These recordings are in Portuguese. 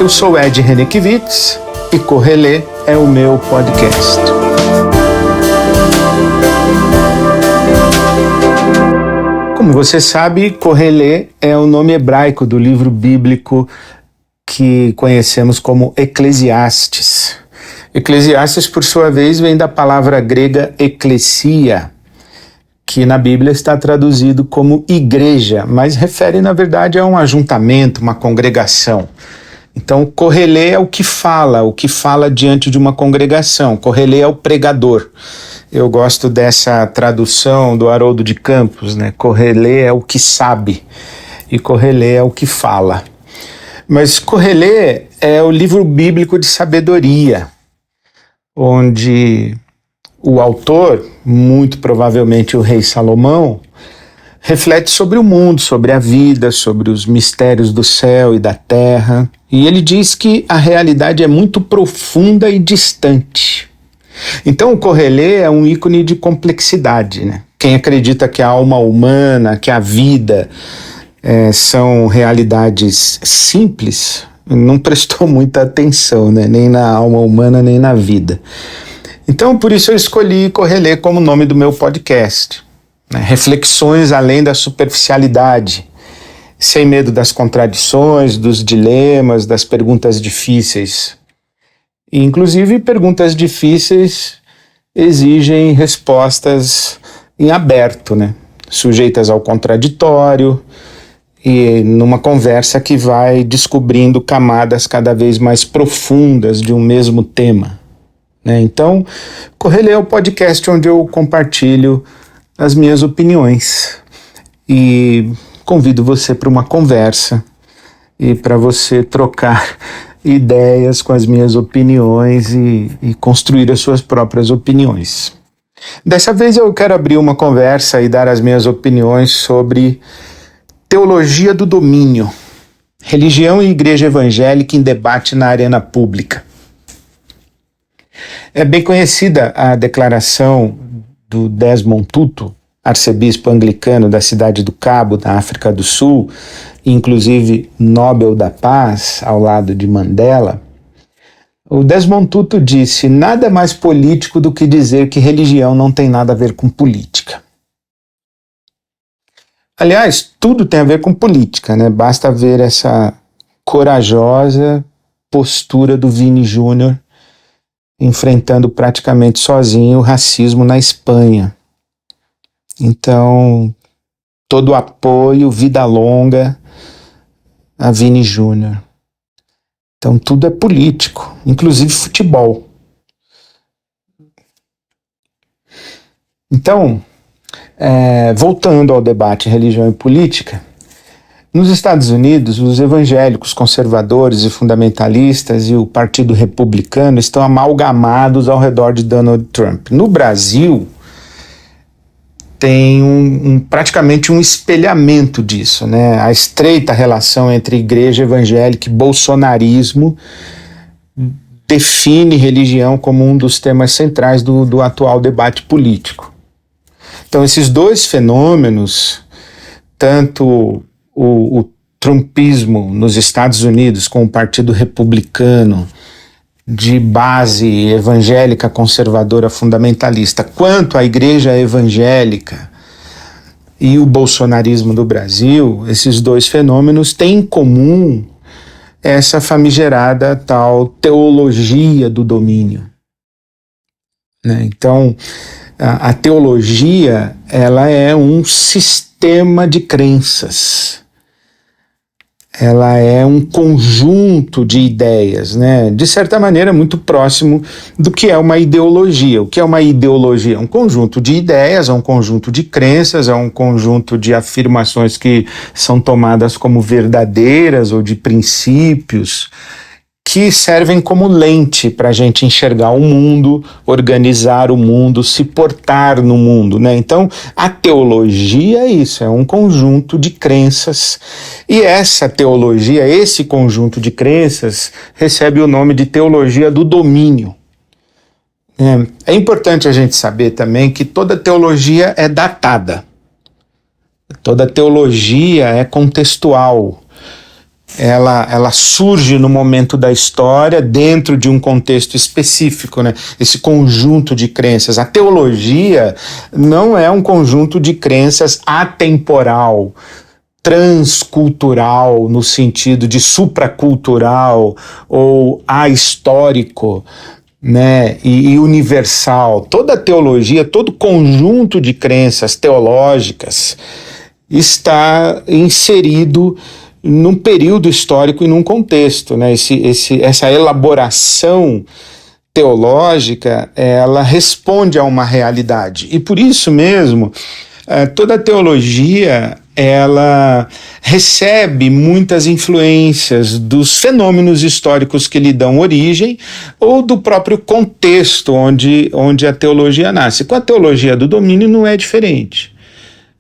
Eu sou Ed Renekiewicz e Correlê é o meu podcast. Como você sabe, Correlê é o nome hebraico do livro bíblico que conhecemos como Eclesiastes. Eclesiastes, por sua vez, vem da palavra grega eklesia, que na Bíblia está traduzido como igreja, mas refere, na verdade, a um ajuntamento, uma congregação. Então, Correlê é o que fala diante de uma congregação. Correlê é o pregador. Eu gosto dessa tradução do Haroldo de Campos, né? Correlê é o que sabe e Correlê é o que fala. Mas Correlê é o livro bíblico de sabedoria, onde o autor, muito provavelmente o rei Salomão, reflete sobre o mundo, sobre a vida, sobre os mistérios do céu e da terra. E ele diz que a realidade é muito profunda e distante. Então o Correlê é um ícone de complexidade, né? Quem acredita que a alma humana, que a vida são realidades simples, não prestou muita atenção, né? Nem na alma humana, nem na vida. Então, por isso eu escolhi Correlê como nome do meu podcast. Né? Reflexões além da superficialidade, sem medo das contradições, dos dilemas, das perguntas difíceis. E, inclusive, perguntas difíceis exigem respostas em aberto, né? Sujeitas ao contraditório e numa conversa que vai descobrindo camadas cada vez mais profundas de um mesmo tema. Então, Correlê é o podcast onde eu compartilho as minhas opiniões e convido você para uma conversa e para você trocar ideias com as minhas opiniões e construir as suas próprias opiniões. Dessa vez eu quero abrir uma conversa e dar as minhas opiniões sobre teologia do domínio, religião e igreja evangélica em debate na arena pública. É bem conhecida a declaração do Desmond Tutu, arcebispo anglicano da cidade do Cabo, na África do Sul, inclusive Nobel da Paz, ao lado de Mandela. O Desmond Tutu disse: nada mais político do que dizer que religião não tem nada a ver com política. Aliás, tudo tem a ver com política, né? Basta ver essa corajosa postura do Vini Júnior enfrentando praticamente sozinho o racismo na Espanha. Então, todo o apoio, vida longa a Vini Júnior. Então, tudo é político, inclusive futebol. Então, voltando ao debate religião e política, nos Estados Unidos, os evangélicos conservadores e fundamentalistas e o Partido Republicano estão amalgamados ao redor de Donald Trump. No Brasil, tem praticamente um espelhamento disso, né? A estreita relação entre igreja evangélica e bolsonarismo define religião como um dos temas centrais do atual debate político. Então, esses dois fenômenos, tanto o trumpismo nos Estados Unidos com o Partido Republicano de base evangélica conservadora fundamentalista, quanto a igreja evangélica e o bolsonarismo do Brasil, esses dois fenômenos têm em comum essa famigerada tal teologia do domínio. Né? Então, a teologia, ela é um sistema de crenças. Ela é um conjunto de ideias, né? De certa maneira muito próximo do que é uma ideologia. O que é uma ideologia? É um conjunto de ideias, é um conjunto de crenças, é um conjunto de afirmações que são tomadas como verdadeiras ou de princípios que servem como lente para a gente enxergar o mundo, organizar o mundo, se portar no mundo, né? Então, a teologia é isso, é um conjunto de crenças, e essa teologia, esse conjunto de crenças, recebe o nome de teologia do domínio. É importante a gente saber também que toda teologia é datada, toda teologia é contextual. ela surge no momento da história dentro de um contexto específico, né? Esse conjunto de crenças. A teologia não é um conjunto de crenças atemporal, transcultural, no sentido de supracultural ou ahistórico, né, e universal. Toda teologia, todo conjunto de crenças teológicas está inserido num período histórico e num contexto, né? Essa elaboração teológica, ela responde a uma realidade. E por isso mesmo, toda teologia, ela recebe muitas influências dos fenômenos históricos que lhe dão origem ou do próprio contexto onde a teologia nasce. Com a teologia do domínio não é diferente.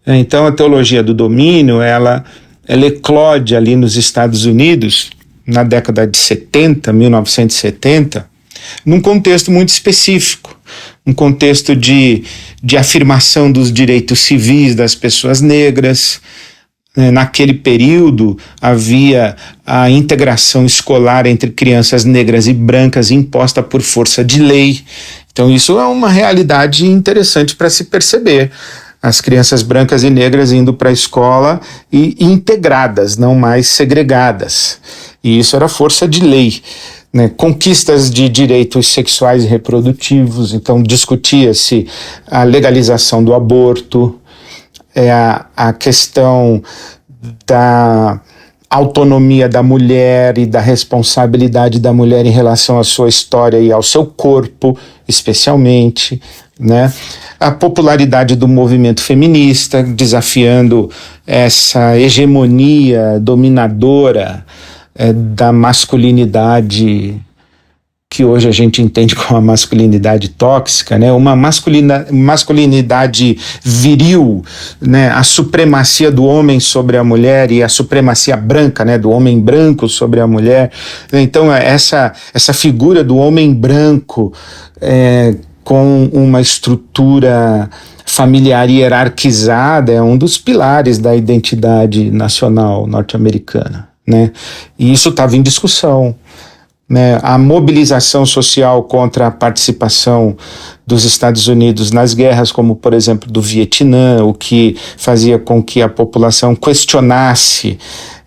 Então a teologia do domínio, ela eclode ali nos Estados Unidos, na década de 70, 1970, num contexto muito específico, um contexto de afirmação dos direitos civis das pessoas negras. Naquele período havia a integração escolar entre crianças negras e brancas imposta por força de lei. Então isso é uma realidade interessante para se perceber. As crianças brancas e negras indo para a escola e integradas, não mais segregadas. E isso era força de lei. Né, conquistas de direitos sexuais e reprodutivos, então discutia-se a legalização do aborto, a questão da autonomia da mulher e da responsabilidade da mulher em relação à sua história e ao seu corpo, especialmente, né? A popularidade do movimento feminista, desafiando essa hegemonia dominadora da masculinidade que hoje a gente entende como a masculinidade tóxica, né? Uma masculinidade viril, né? A supremacia do homem sobre a mulher e a supremacia branca, né? Do homem branco sobre a mulher. Então essa figura do homem branco com uma estrutura familiar hierarquizada é um dos pilares da identidade nacional norte-americana. Né? E isso estava em discussão. Né? A mobilização social contra a participação dos Estados Unidos nas guerras, como por exemplo do Vietnã, o que fazia com que a população questionasse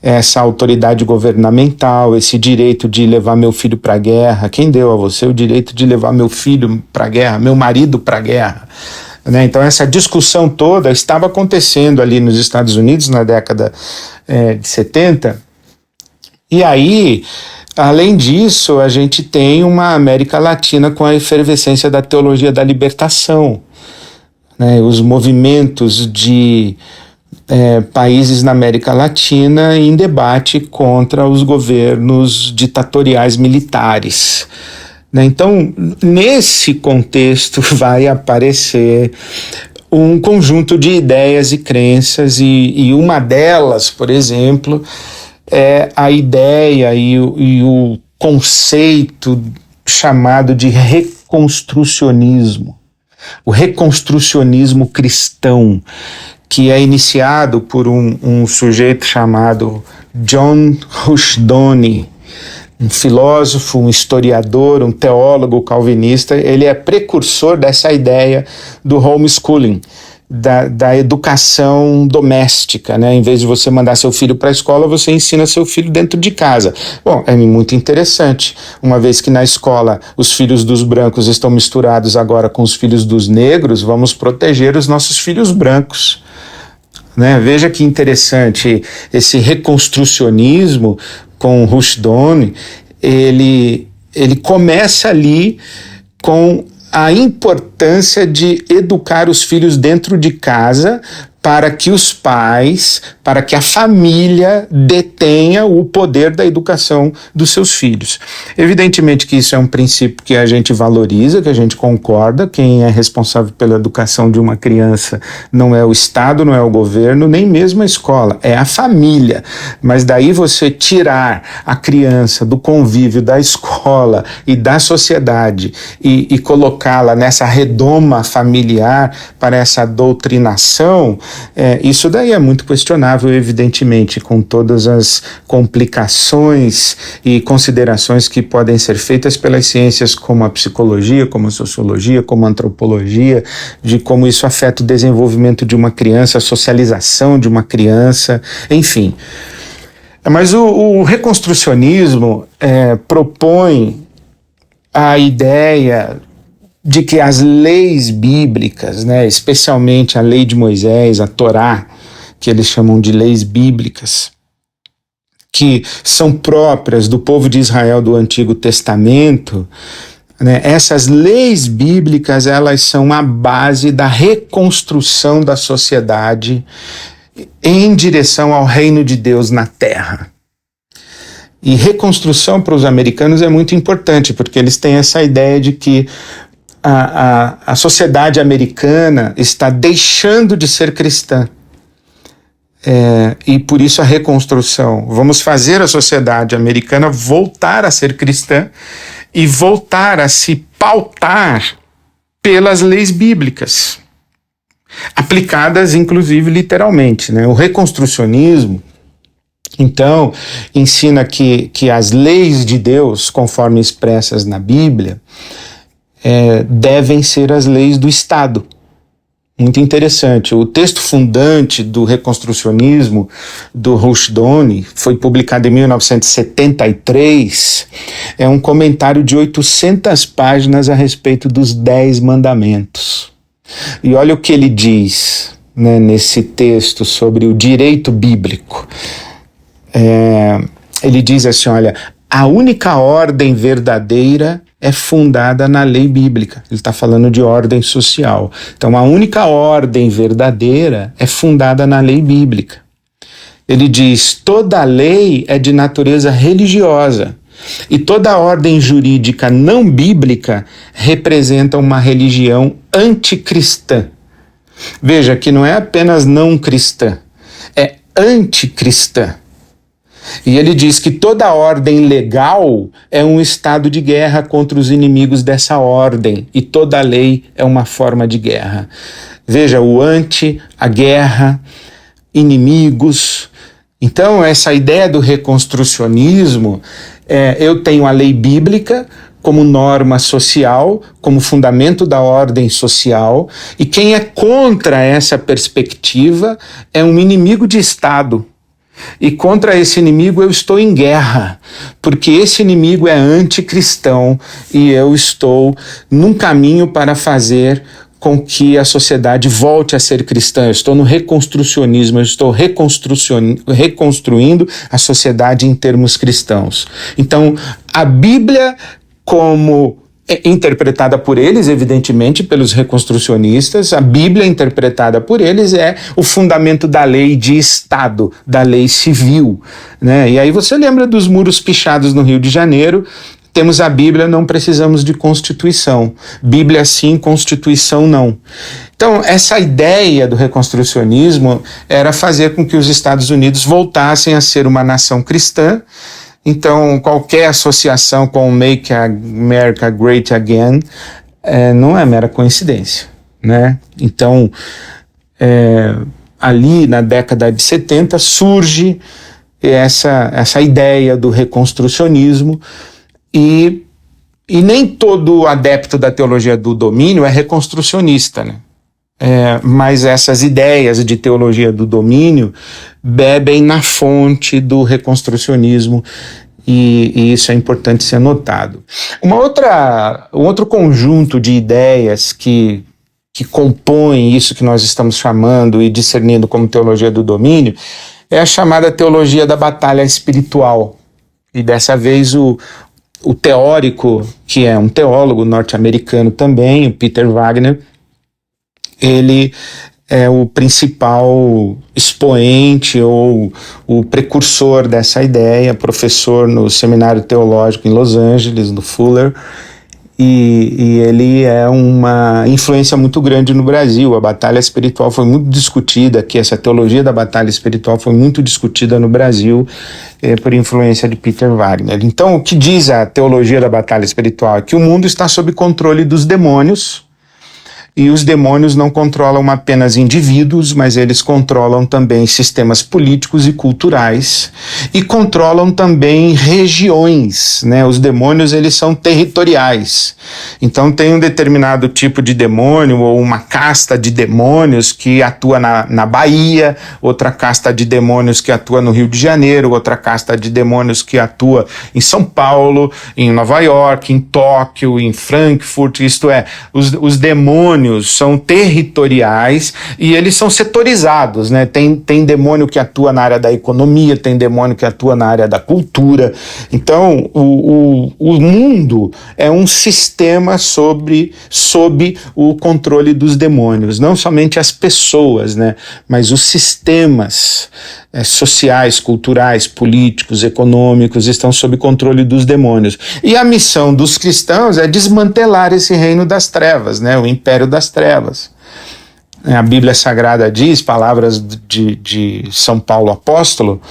essa autoridade governamental, esse direito de levar meu filho para a guerra. Quem deu a você o direito de levar meu filho para a guerra, meu marido para a guerra? Né? Então essa discussão toda estava acontecendo ali nos Estados Unidos na década de 70. E aí, além disso, a gente tem uma América Latina com a efervescência da teologia da libertação, né? Os movimentos de países na América Latina em debate contra os governos ditatoriais militares. Né? Então, nesse contexto vai aparecer um conjunto de ideias e crenças, e uma delas, por exemplo, é a ideia e o conceito chamado de reconstrucionismo. O reconstrucionismo cristão, que é iniciado por um sujeito chamado John Rushdoony, um filósofo, um historiador, um teólogo calvinista. Ele é precursor dessa ideia do homeschooling, da educação doméstica, né? Em vez de você mandar seu filho para a escola, você ensina seu filho dentro de casa. Bom, é muito interessante, uma vez que na escola os filhos dos brancos estão misturados agora com os filhos dos negros, vamos proteger os nossos filhos brancos. Né? Veja que interessante, esse reconstrucionismo com Rushdoony, ele começa ali com a importância de educar os filhos dentro de casa para que os pais, para que a família detenha o poder da educação dos seus filhos. Evidentemente que isso é um princípio que a gente valoriza, que a gente concorda. Quem é responsável pela educação de uma criança não é o Estado, não é o governo, nem mesmo a escola, é a família. Mas daí você tirar a criança do convívio da escola e da sociedade e colocá-la nessa redoma familiar para essa doutrinação, Isso daí é muito questionável, evidentemente, com todas as complicações e considerações que podem ser feitas pelas ciências como a psicologia, como a sociologia, como a antropologia, de como isso afeta o desenvolvimento de uma criança, a socialização de uma criança, enfim. Mas o reconstrucionismo propõe a ideia de que as leis bíblicas, né, especialmente a lei de Moisés, a Torá, que eles chamam de leis bíblicas, que são próprias do povo de Israel do Antigo Testamento, né, essas leis bíblicas, elas são a base da reconstrução da sociedade em direção ao reino de Deus na terra. E reconstrução para os americanos é muito importante, porque eles têm essa ideia de que a sociedade americana está deixando de ser cristã. E por isso a reconstrução. Vamos fazer a sociedade americana voltar a ser cristã e voltar a se pautar pelas leis bíblicas, aplicadas inclusive literalmente, né? O reconstrucionismo, então, ensina que as leis de Deus, conforme expressas na Bíblia, devem ser as leis do Estado. Muito interessante. O texto fundante do reconstrucionismo, do Rushduni, foi publicado em 1973, é um comentário de 800 páginas a respeito dos 10 mandamentos. E olha o que ele diz, né, nesse texto sobre o direito bíblico. Ele diz assim, olha, a única ordem verdadeira é fundada na lei bíblica. Ele está falando de ordem social. Então, a única ordem verdadeira é fundada na lei bíblica. Ele diz, toda lei é de natureza religiosa e toda ordem jurídica não bíblica representa uma religião anticristã. Veja que não é apenas não cristã, é anticristã. E ele diz que toda ordem legal é um estado de guerra contra os inimigos dessa ordem, e toda lei é uma forma de guerra. Veja, o anti, a guerra, inimigos. Então, essa ideia do reconstrucionismo, eu tenho a lei bíblica como norma social, como fundamento da ordem social, e quem é contra essa perspectiva é um inimigo de Estado. E contra esse inimigo eu estou em guerra, porque esse inimigo é anticristão e eu estou num caminho para fazer com que a sociedade volte a ser cristã. Eu estou no reconstrucionismo, eu estou reconstruindo a sociedade em termos cristãos. Então, a Bíblia, como interpretada por eles, evidentemente, pelos reconstrucionistas, a Bíblia interpretada por eles é o fundamento da lei de Estado, da lei civil, né? E aí você lembra dos muros pichados no Rio de Janeiro? Temos a Bíblia, não precisamos de Constituição. Bíblia sim, Constituição não. Então, essa ideia do reconstrucionismo era fazer com que os Estados Unidos voltassem a ser uma nação cristã. Então, qualquer associação com o Make America Great Again não é mera coincidência, né? Então, ali na década de 70 surge essa ideia do reconstrucionismo e nem todo adepto da teologia do domínio é reconstrucionista, né? Mas essas ideias de teologia do domínio bebem na fonte do reconstrucionismo e isso é importante ser notado. Um outro conjunto de ideias que compõem isso que nós estamos chamando e discernindo como teologia do domínio é a chamada teologia da batalha espiritual. E dessa vez o teórico, que é um teólogo norte-americano também, o Peter Wagner, ele é o principal expoente ou o precursor dessa ideia, professor no Seminário Teológico em Los Angeles, no Fuller, e ele é uma influência muito grande no Brasil. A batalha espiritual foi muito discutida aqui, essa teologia da batalha espiritual foi muito discutida no Brasil por influência de Peter Wagner. Então, o que diz a teologia da batalha espiritual é que o mundo está sob controle dos demônios, E os demônios não controlam apenas indivíduos, mas eles controlam também sistemas políticos e culturais e controlam também regiões, né? Os demônios, eles são territoriais. Então tem um determinado tipo de demônio ou uma casta de demônios que atua na Bahia, outra casta de demônios que atua no Rio de Janeiro, outra casta de demônios que atua em São Paulo, em Nova York, em Tóquio, em Frankfurt. Isto é, os demônios são territoriais e eles são setorizados, né? Tem demônio que atua na área da economia, tem demônio que atua na área da cultura. Então, o mundo é um sistema sob o controle dos demônios, não somente as pessoas, né? Mas os sistemas sociais, culturais, políticos, econômicos estão sob controle dos demônios. E a missão dos cristãos é desmantelar esse reino das trevas, né? O império das trevas. A Bíblia Sagrada diz, palavras de São Paulo apóstolo,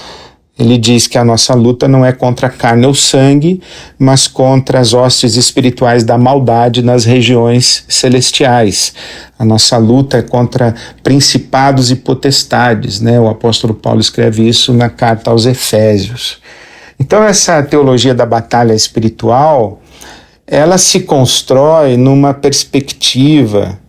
ele diz que a nossa luta não é contra a carne ou sangue, mas contra as hostes espirituais da maldade nas regiões celestiais. A nossa luta é contra principados e potestades, né? O apóstolo Paulo escreve isso na carta aos Efésios. Então essa teologia da batalha espiritual, ela se constrói numa perspectiva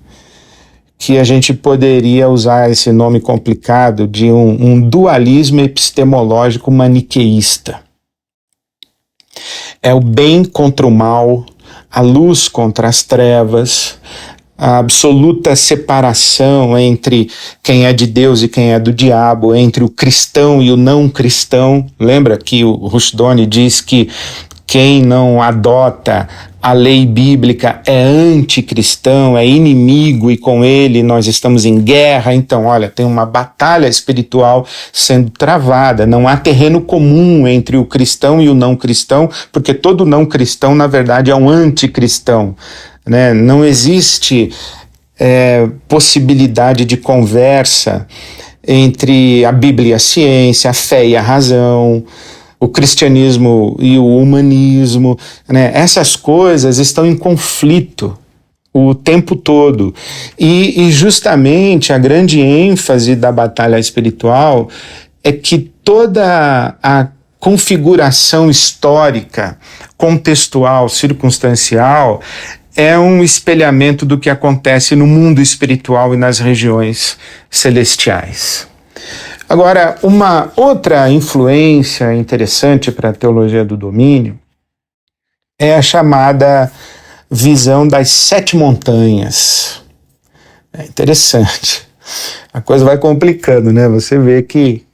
que a gente poderia usar esse nome complicado de um dualismo epistemológico maniqueísta. É o bem contra o mal, a luz contra as trevas, a absoluta separação entre quem é de Deus e quem é do diabo, entre o cristão e o não cristão. Lembra que o Rushduni diz que quem não adota a lei bíblica é anticristão, é inimigo e com ele nós estamos em guerra. Então, olha, tem uma batalha espiritual sendo travada. Não há terreno comum entre o cristão e o não cristão, porque todo não cristão, na verdade, é um anticristão, né? Não existe possibilidade de conversa entre a Bíblia e a ciência, a fé e a razão, o cristianismo e o humanismo, né? Essas coisas estão em conflito o tempo todo. E justamente a grande ênfase da batalha espiritual é que toda a configuração histórica, contextual, circunstancial, é um espelhamento do que acontece no mundo espiritual e nas regiões celestiais. Agora, uma outra influência interessante para a teologia do domínio é a chamada visão das 7 montanhas. É interessante. A coisa vai complicando, né? Você vê que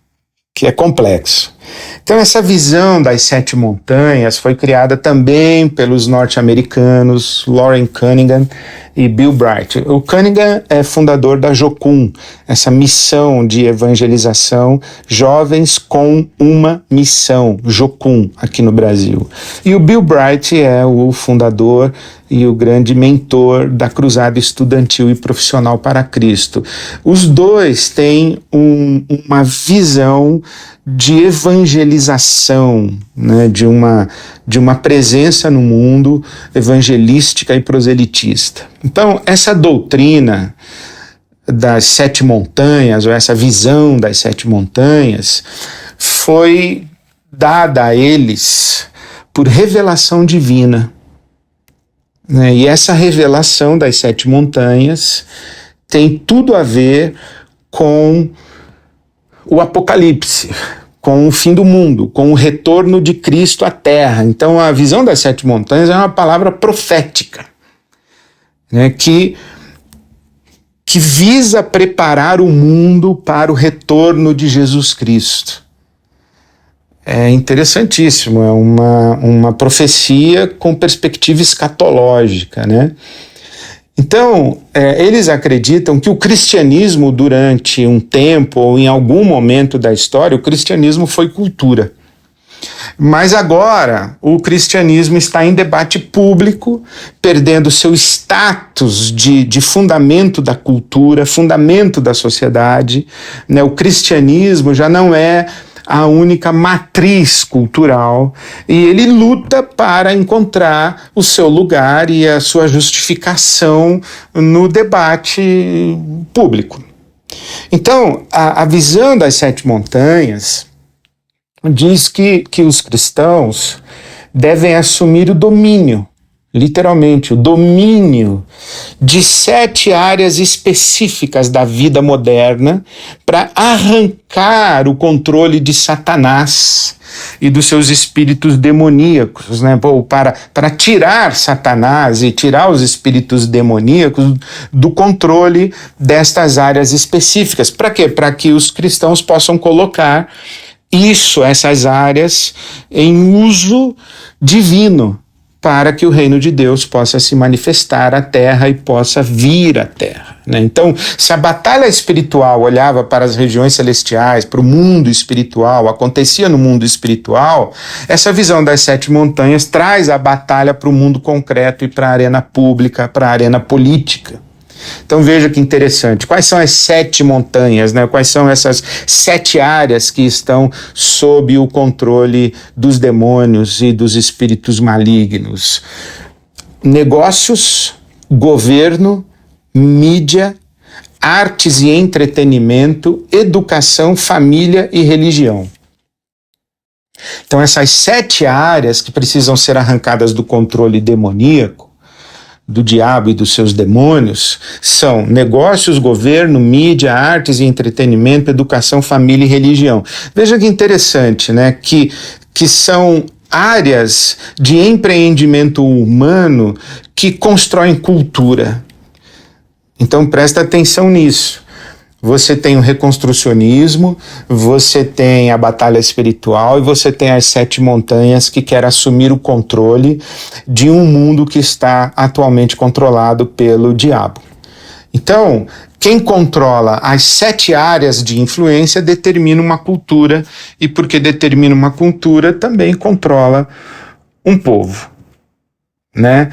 é complexo. Então, essa visão das 7 montanhas foi criada também pelos norte-americanos Loren Cunningham e Bill Bright. O Cunningham é fundador da Jocum, essa missão de evangelização, Jovens com uma Missão, Jocum, aqui no Brasil. E o Bill Bright é o fundador e o grande mentor da Cruzada Estudantil e Profissional para Cristo. Os dois têm uma visão de evangelização, né, de uma presença no mundo evangelística e proselitista. Então, essa doutrina das 7 montanhas, ou essa visão das 7 montanhas, foi dada a eles por revelação divina, né? E essa revelação das 7 montanhas tem tudo a ver com o Apocalipse, com o fim do mundo, com o retorno de Cristo à Terra. Então, a visão das 7 montanhas é uma palavra profética, né, que visa preparar o mundo para o retorno de Jesus Cristo. É interessantíssimo, é uma profecia com perspectiva escatológica, né? Então, eles acreditam que o cristianismo, durante um tempo ou em algum momento da história, o cristianismo foi cultura. Mas agora, o cristianismo está em debate público, perdendo seu status de fundamento da cultura, fundamento da sociedade, né? O cristianismo já não é a única matriz cultural, e ele luta para encontrar o seu lugar e a sua justificação no debate público. Então, a visão das 7 montanhas diz que os cristãos devem assumir o domínio, literalmente, o domínio de 7 áreas específicas da vida moderna para arrancar o controle de Satanás e dos seus espíritos demoníacos, né? Para tirar Satanás e tirar os espíritos demoníacos do controle destas áreas específicas. Para quê? Para que os cristãos possam colocar essas áreas em uso divino, para que o reino de Deus possa se manifestar à terra e possa vir à terra, né? Então, se a batalha espiritual olhava para as regiões celestiais, para o mundo espiritual, acontecia no mundo espiritual, essa visão das 7 montanhas traz a batalha para o mundo concreto e para a arena pública, para a arena política. Então veja que interessante, quais são as 7 montanhas, né? Quais são essas 7 áreas que estão sob o controle dos demônios e dos espíritos malignos? Negócios, governo, mídia, artes e entretenimento, educação, família e religião. Então essas 7 áreas que precisam ser arrancadas do controle demoníaco, do diabo e dos seus demônios, são negócios, governo, mídia, artes e entretenimento, educação, família e religião. Veja que interessante, né? Que são áreas de empreendimento humano que constroem cultura. Então presta atenção nisso. Você tem o reconstrucionismo, você tem a batalha espiritual e você tem as 7 montanhas que querem assumir o controle de um mundo que está atualmente controlado pelo diabo. Então, quem controla as 7 áreas de influência determina uma cultura, e porque determina uma cultura, também controla um povo, né?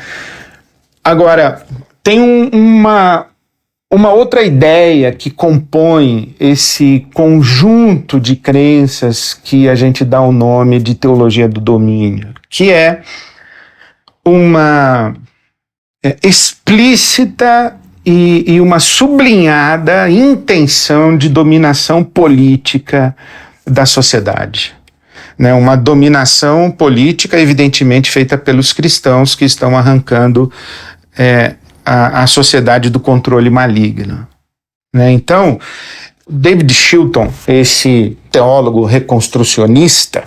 Agora, tem uma outra ideia que compõe esse conjunto de crenças que a gente dá o nome de teologia do domínio, que é uma explícita e uma sublinhada intenção de dominação política da sociedade, né? Uma dominação política evidentemente feita pelos cristãos que estão arrancando a sociedade do controle maligno, né? Então, David Chilton, esse teólogo reconstrucionista,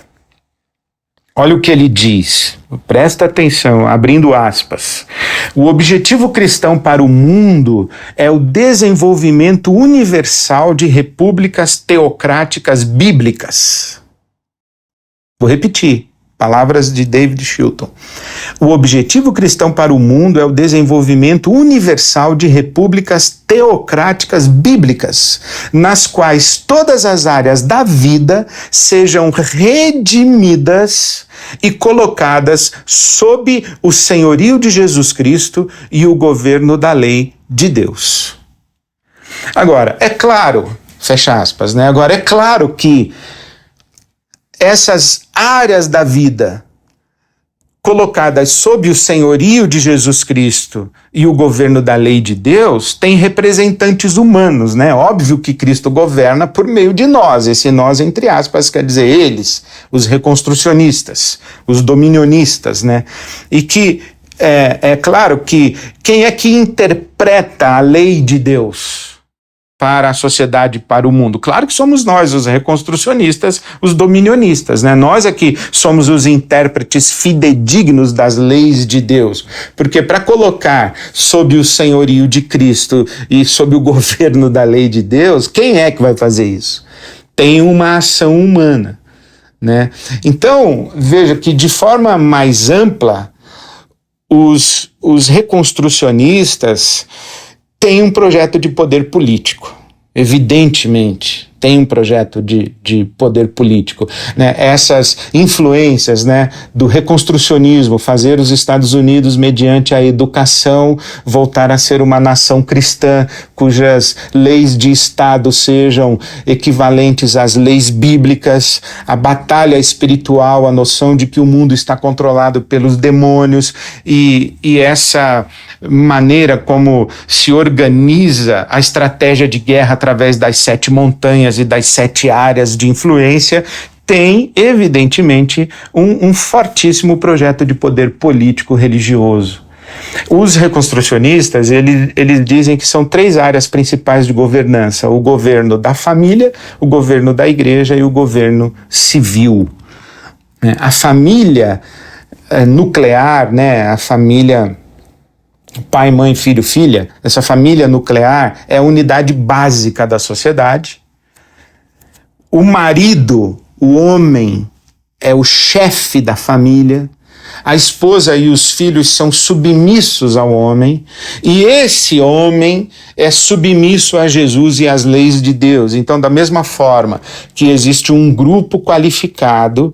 olha o que ele diz, presta atenção, abrindo aspas: o objetivo cristão para o mundo é o desenvolvimento universal de repúblicas teocráticas bíblicas. Vou repetir. Palavras de David Chilton. O objetivo cristão para o mundo é o desenvolvimento universal de repúblicas teocráticas bíblicas, nas quais todas as áreas da vida sejam redimidas e colocadas sob o senhorio de Jesus Cristo e o governo da lei de Deus. Agora, é claro, fecha aspas, né? Agora, é claro que essas áreas da vida colocadas sob o senhorio de Jesus Cristo e o governo da lei de Deus têm representantes humanos, né? Óbvio que Cristo governa por meio de nós, esse nós entre aspas quer dizer eles, os reconstrucionistas, os dominionistas, né? E que é claro que quem é que interpreta a lei de Deus para a sociedade, para o mundo? Claro que somos nós, os reconstrucionistas, os dominionistas, né? Nós aqui somos os intérpretes fidedignos das leis de Deus, porque para colocar sob o senhorio de Cristo e sob o governo da lei de Deus, quem é que vai fazer isso? Tem uma ação humana, né? Então, veja que de forma mais ampla, os reconstrucionistas tem um projeto de poder político, evidentemente, tem um projeto de poder político, né? Essas influências, né, do reconstrucionismo, fazer os Estados Unidos, mediante a educação, voltar a ser uma nação cristã, cujas leis de Estado sejam equivalentes às leis bíblicas, a batalha espiritual, a noção de que o mundo está controlado pelos demônios e essa maneira como se organiza a estratégia de guerra através das 7 montanhas e das 7 áreas de influência, tem, evidentemente, um fortíssimo projeto de poder político religioso. Os reconstrucionistas, eles dizem que são 3 áreas principais de governança: o governo da família, o governo da igreja e o governo civil. A família nuclear, né, a família pai, mãe, filho, filha, essa família nuclear é a unidade básica da sociedade. O marido, o homem, é o chefe da família. A esposa e os filhos são submissos ao homem, e esse homem é submisso a Jesus e às leis de Deus. Então, da mesma forma que existe um grupo qualificado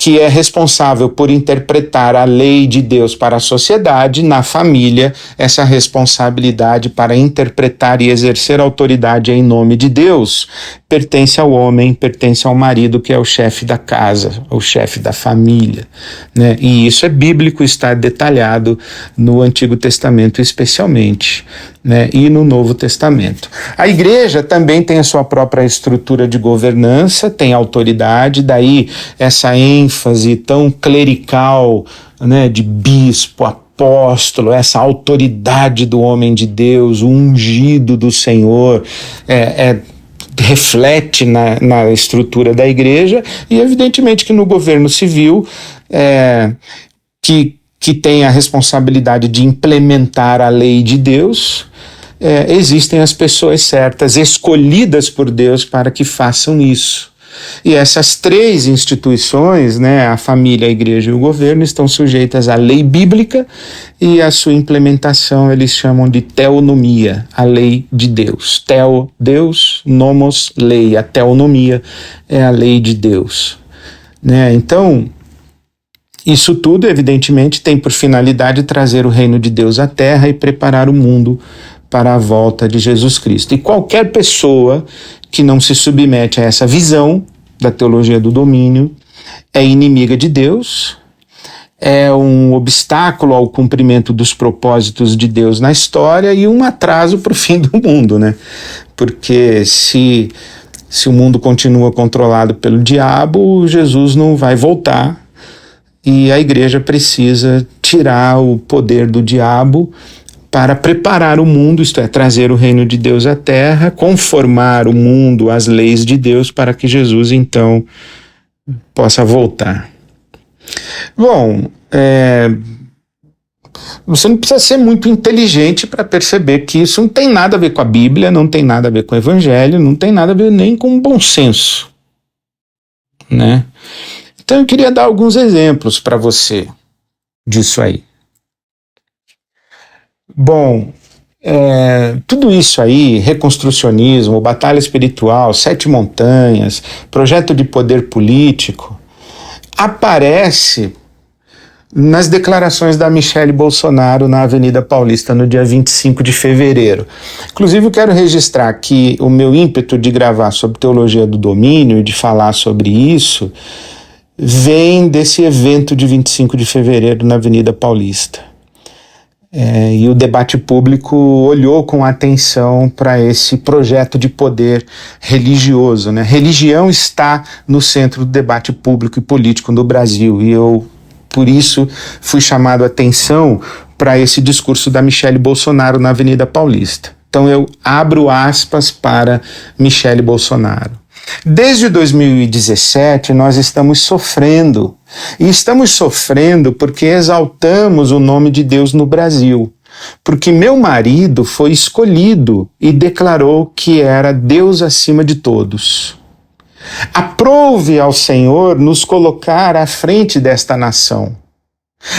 que é responsável por interpretar a lei de Deus para a sociedade, na família, essa responsabilidade para interpretar e exercer autoridade em nome de Deus pertence ao homem, pertence ao marido, que é o chefe da casa, o chefe da família, né? E isso é bíblico, está detalhado no Antigo Testamento especialmente, né? E no Novo Testamento. A igreja também tem a sua própria estrutura de governança, tem autoridade, daí essa ênfase tão clerical, né, de bispo, apóstolo, essa autoridade do homem de Deus, o ungido do Senhor, reflete na estrutura da igreja, e evidentemente que no governo civil, que tem a responsabilidade de implementar a lei de Deus, existem as pessoas certas, escolhidas por Deus para que façam isso. E essas 3 instituições, né, a família, a igreja e o governo, estão sujeitas à lei bíblica, e a sua implementação eles chamam de teonomia, a lei de Deus. Teo, Deus, nomos, lei. A teonomia é a lei de Deus, né? Então, isso tudo, evidentemente, tem por finalidade trazer o reino de Deus à terra e preparar o mundo para a volta de Jesus Cristo. E qualquer pessoa que não se submete a essa visão da teologia do domínio é inimiga de Deus, é um obstáculo ao cumprimento dos propósitos de Deus na história e um atraso para o fim do mundo, né? Porque se o mundo continua controlado pelo diabo, Jesus não vai voltar, e a igreja precisa tirar o poder do diabo para preparar o mundo, isto é, trazer o reino de Deus à terra, conformar o mundo às leis de Deus para que Jesus, então, possa voltar. Bom, você não precisa ser muito inteligente para perceber que isso não tem nada a ver com a Bíblia, não tem nada a ver com o Evangelho, não tem nada a ver nem com o bom senso, né? Então eu queria dar alguns exemplos para você disso aí. Bom, tudo isso aí, reconstrucionismo, batalha espiritual, 7 montanhas, projeto de poder político, aparece nas declarações da Michele Bolsonaro na Avenida Paulista no dia 25 de fevereiro. Inclusive, eu quero registrar que o meu ímpeto de gravar sobre teologia do domínio e de falar sobre isso vem desse evento de 25 de fevereiro na Avenida Paulista. E o debate público olhou com atenção para esse projeto de poder religioso, né? Religião está no centro do debate público e político no Brasil, e eu, por isso, fui chamado a atenção para esse discurso da Michele Bolsonaro na Avenida Paulista. Então eu abro aspas para Michele Bolsonaro. Desde 2017 nós estamos sofrendo, e estamos sofrendo porque exaltamos o nome de Deus no Brasil, porque meu marido foi escolhido e declarou que era Deus acima de todos. Aprove ao Senhor nos colocar à frente desta nação.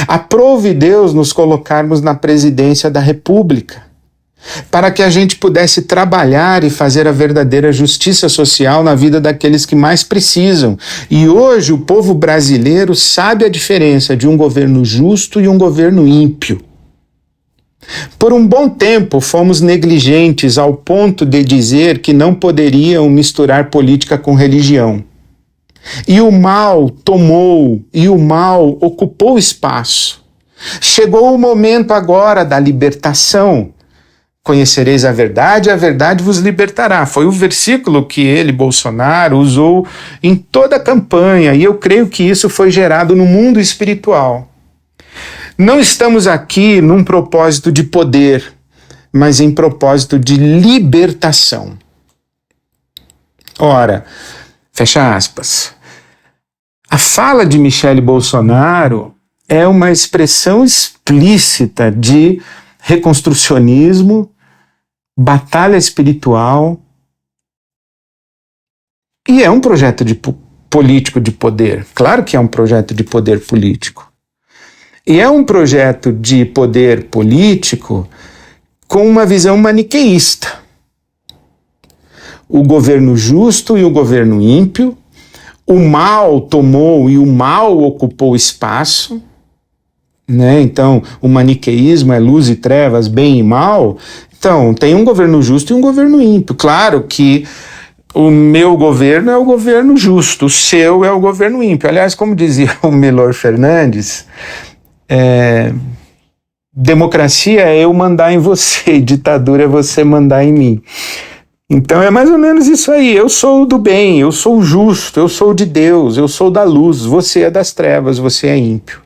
Aprove Deus nos colocarmos na presidência da República. para que a gente pudesse trabalhar e fazer a verdadeira justiça social na vida daqueles que mais precisam. E hoje o povo brasileiro sabe a diferença de um governo justo e um governo ímpio. Por um bom tempo fomos negligentes ao ponto de dizer que não poderiam misturar política com religião. E o mal tomou, e o mal ocupou espaço. Chegou o momento agora da libertação. Conhecereis a verdade vos libertará. Foi o versículo que ele, Bolsonaro, usou em toda a campanha, e eu creio que isso foi gerado no mundo espiritual. Não estamos aqui num propósito de poder, mas em propósito de libertação. Ora, fecha aspas. A fala de Michele Bolsonaro é uma expressão explícita de reconstrucionismo, batalha espiritual, e é um projeto político de poder. Claro que é um projeto de poder político. E é um projeto de poder político com uma visão maniqueísta. O governo justo e o governo ímpio, o mal tomou e o mal ocupou espaço, né? Então, o maniqueísmo é luz e trevas, bem e mal. Então, tem um governo justo e um governo ímpio. Claro que o meu governo é o governo justo, o seu é o governo ímpio. Aliás, como dizia o Milor Fernandes, democracia é eu mandar em você, e ditadura é você mandar em mim. Então é mais ou menos isso aí. Eu sou do bem, eu sou justo, eu sou de Deus, eu sou da luz, você é das trevas, você é ímpio.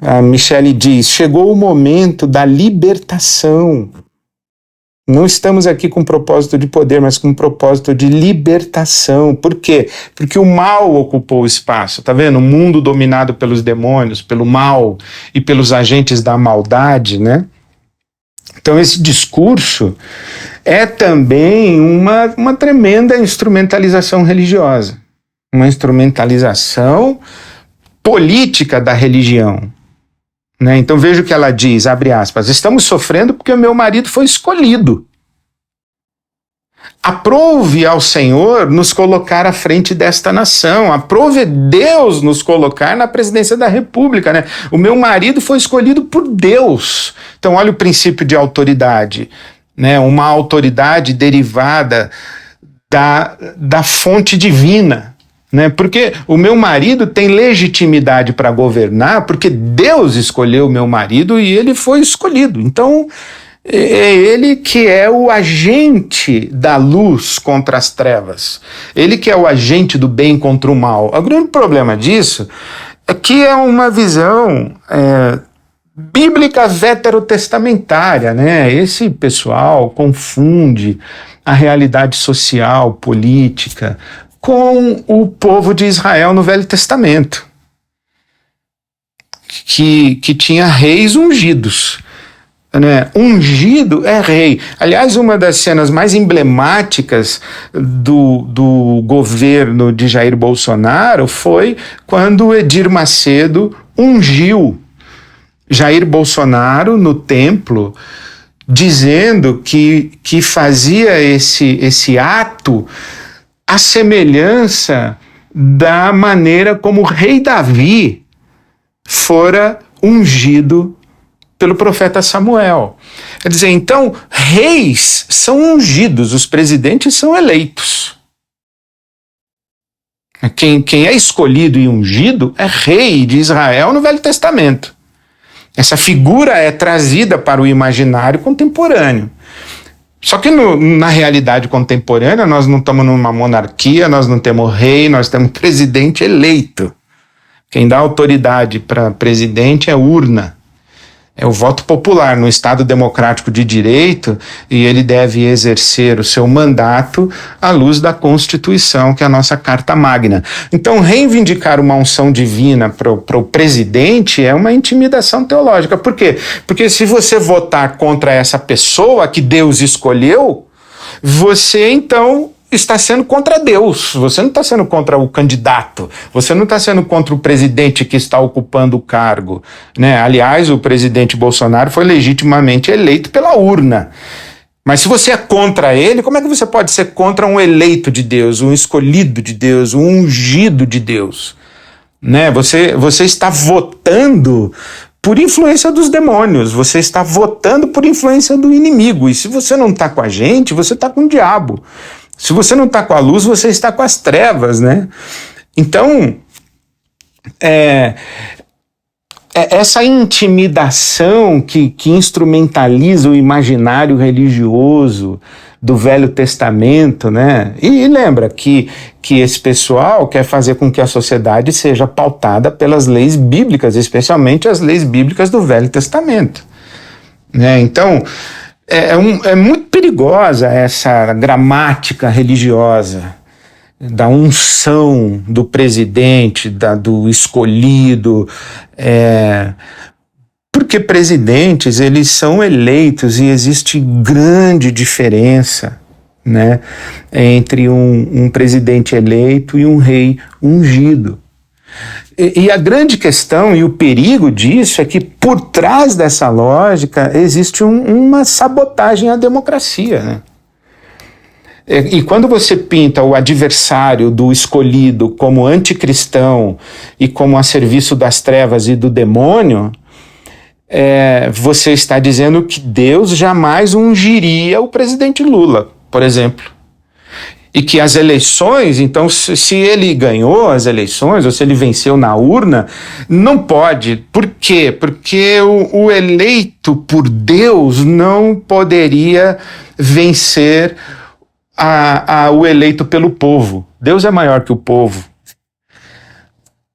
A Michele diz, chegou o momento da libertação. Não estamos aqui com propósito de poder, mas com propósito de libertação. Por quê? Porque o mal ocupou o espaço, tá vendo? O mundo dominado pelos demônios, pelo mal e pelos agentes da maldade, né? Então esse discurso é também uma tremenda instrumentalização religiosa, uma instrumentalização política da religião. Né? Então veja o que ela diz, abre aspas, estamos sofrendo porque o meu marido foi escolhido. Aprove ao Senhor nos colocar à frente desta nação, aprove Deus nos colocar na presidência da República. Né? O meu marido foi escolhido por Deus. Então olha o princípio de autoridade, né? Uma autoridade derivada da fonte divina. Né? Porque o meu marido tem legitimidade para governar, porque Deus escolheu o meu marido e ele foi escolhido. Então, é ele que é o agente da luz contra as trevas. Ele que é o agente do bem contra o mal. O grande problema disso é que é uma visão bíblica veterotestamentária, né? Esse pessoal confunde a realidade social, política, com o povo de Israel no Velho Testamento, que tinha reis ungidos. Né? Ungido é rei. Aliás, uma das cenas mais emblemáticas do governo de Jair Bolsonaro foi quando Edir Macedo ungiu Jair Bolsonaro no templo, dizendo que fazia esse ato à semelhança da maneira como o rei Davi fora ungido pelo profeta Samuel. Quer dizer, então, reis são ungidos, os presidentes são eleitos. Quem é escolhido e ungido é rei de Israel no Velho Testamento. Essa figura é trazida para o imaginário contemporâneo. Só que na realidade contemporânea nós não estamos numa monarquia, nós não temos rei, nós temos presidente eleito. Quem dá autoridade para presidente é urna. É o voto popular no Estado democrático de direito, e ele deve exercer o seu mandato à luz da Constituição, que é a nossa Carta Magna. Então, reivindicar uma unção divina para o presidente é uma intimidação teológica. Por quê? Porque se você votar contra essa pessoa que Deus escolheu, você então está sendo contra Deus, você não está sendo contra o candidato, você não está sendo contra o presidente que está ocupando o cargo, né? Aliás, o presidente Bolsonaro foi legitimamente eleito pela urna. Mas se você é contra ele, como é que você pode ser contra um eleito de Deus, um escolhido de Deus, um ungido de Deus? Né? Você está votando por influência dos demônios, você está votando por influência do inimigo. E se você não está com a gente, você está com o diabo. Se você não está com a luz, você está com as trevas, né? Então, essa intimidação que instrumentaliza o imaginário religioso do Velho Testamento, né? E lembra que esse pessoal quer fazer com que a sociedade seja pautada pelas leis bíblicas, especialmente as leis bíblicas do Velho Testamento, né? Então, é muito perigosa essa gramática religiosa da unção do presidente, do escolhido, porque presidentes, eles são eleitos e existe grande diferença, né, entre um presidente eleito e um rei ungido. E a grande questão e o perigo disso é que por trás dessa lógica existe uma sabotagem à democracia, né? E quando você pinta o adversário do escolhido como anticristão e como a serviço das trevas e do demônio, você está dizendo que Deus jamais ungiria o presidente Lula, por exemplo. E que as eleições, então, se ele ganhou as eleições, ou se ele venceu na urna, não pode. Por quê? Porque o eleito por Deus não poderia vencer o eleito pelo povo. Deus é maior que o povo.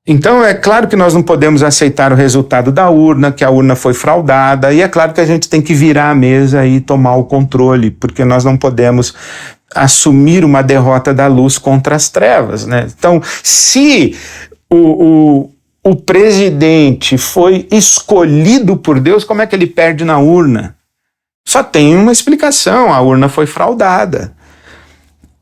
Então, é claro que nós não podemos aceitar o resultado da urna, que a urna foi fraudada, e é claro que a gente tem que virar a mesa e tomar o controle, porque nós não podemos assumir uma derrota da luz contra as trevas, né? Então, se o presidente foi escolhido por Deus, como é que ele perde na urna? Só tem uma explicação: a urna foi fraudada.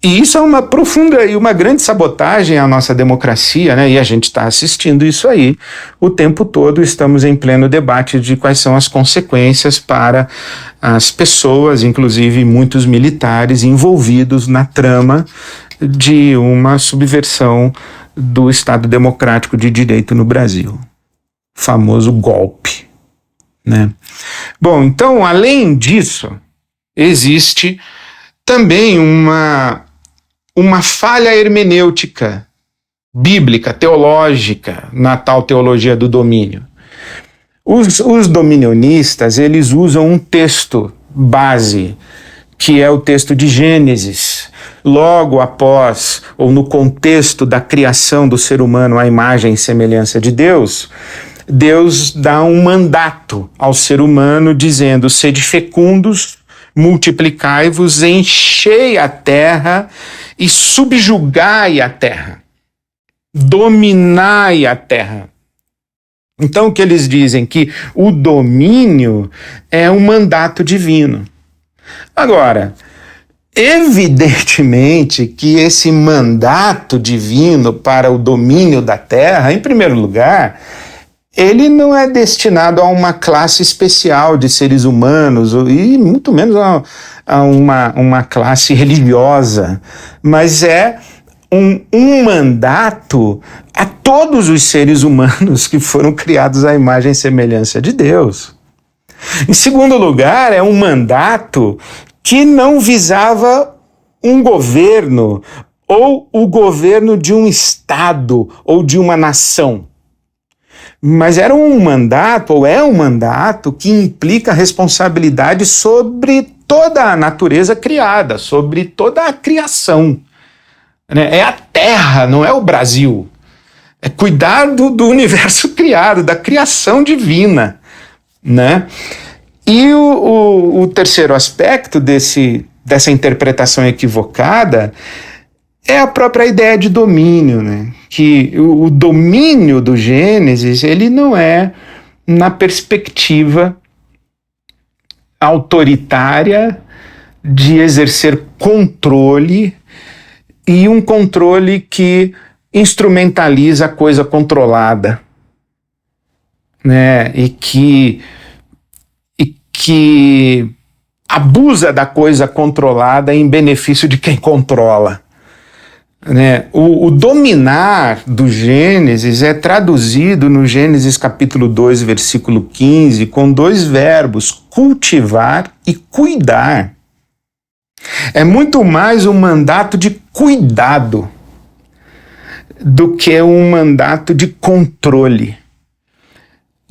E isso é uma profunda e uma grande sabotagem à nossa democracia, né? E a gente está assistindo isso aí o tempo todo. Estamos em pleno debate de quais são as consequências para as pessoas, inclusive muitos militares envolvidos na trama de uma subversão do Estado Democrático de Direito no Brasil. O famoso golpe, né? Bom, então, além disso, existe também uma falha hermenêutica, bíblica, teológica, na tal teologia do domínio. Os dominionistas, eles usam um texto base, que é o texto de Gênesis. Logo após, ou no contexto da criação do ser humano à imagem e semelhança de Deus, Deus dá um mandato ao ser humano dizendo: sede fecundos, multiplicai-vos, enchei a terra e subjugai a terra, dominai a terra. Então, o que eles dizem? Que o domínio é um mandato divino. Agora, evidentemente que esse mandato divino para o domínio da terra, em primeiro lugar, ele não é destinado a uma classe especial de seres humanos, e muito menos a uma classe religiosa, mas é um mandato a todos os seres humanos que foram criados à imagem e semelhança de Deus. Em segundo lugar, é um mandato que não visava um governo ou o governo de um estado ou de uma nação. Mas era um mandato, ou é um mandato, que implica responsabilidade sobre toda a natureza criada, sobre toda a criação. É a terra, não é o Brasil. É cuidar do universo criado, da criação divina, né? E o terceiro aspecto dessa interpretação equivocada é a própria ideia de domínio, né? Que o domínio do Gênesis, ele não é na perspectiva autoritária de exercer controle e um controle que instrumentaliza a coisa controlada, né? E que abusa da coisa controlada em benefício de quem controla, né? O dominar do Gênesis é traduzido no Gênesis capítulo 2, versículo 15, com dois verbos, cultivar e cuidar. É muito mais um mandato de cuidado do que um mandato de controle.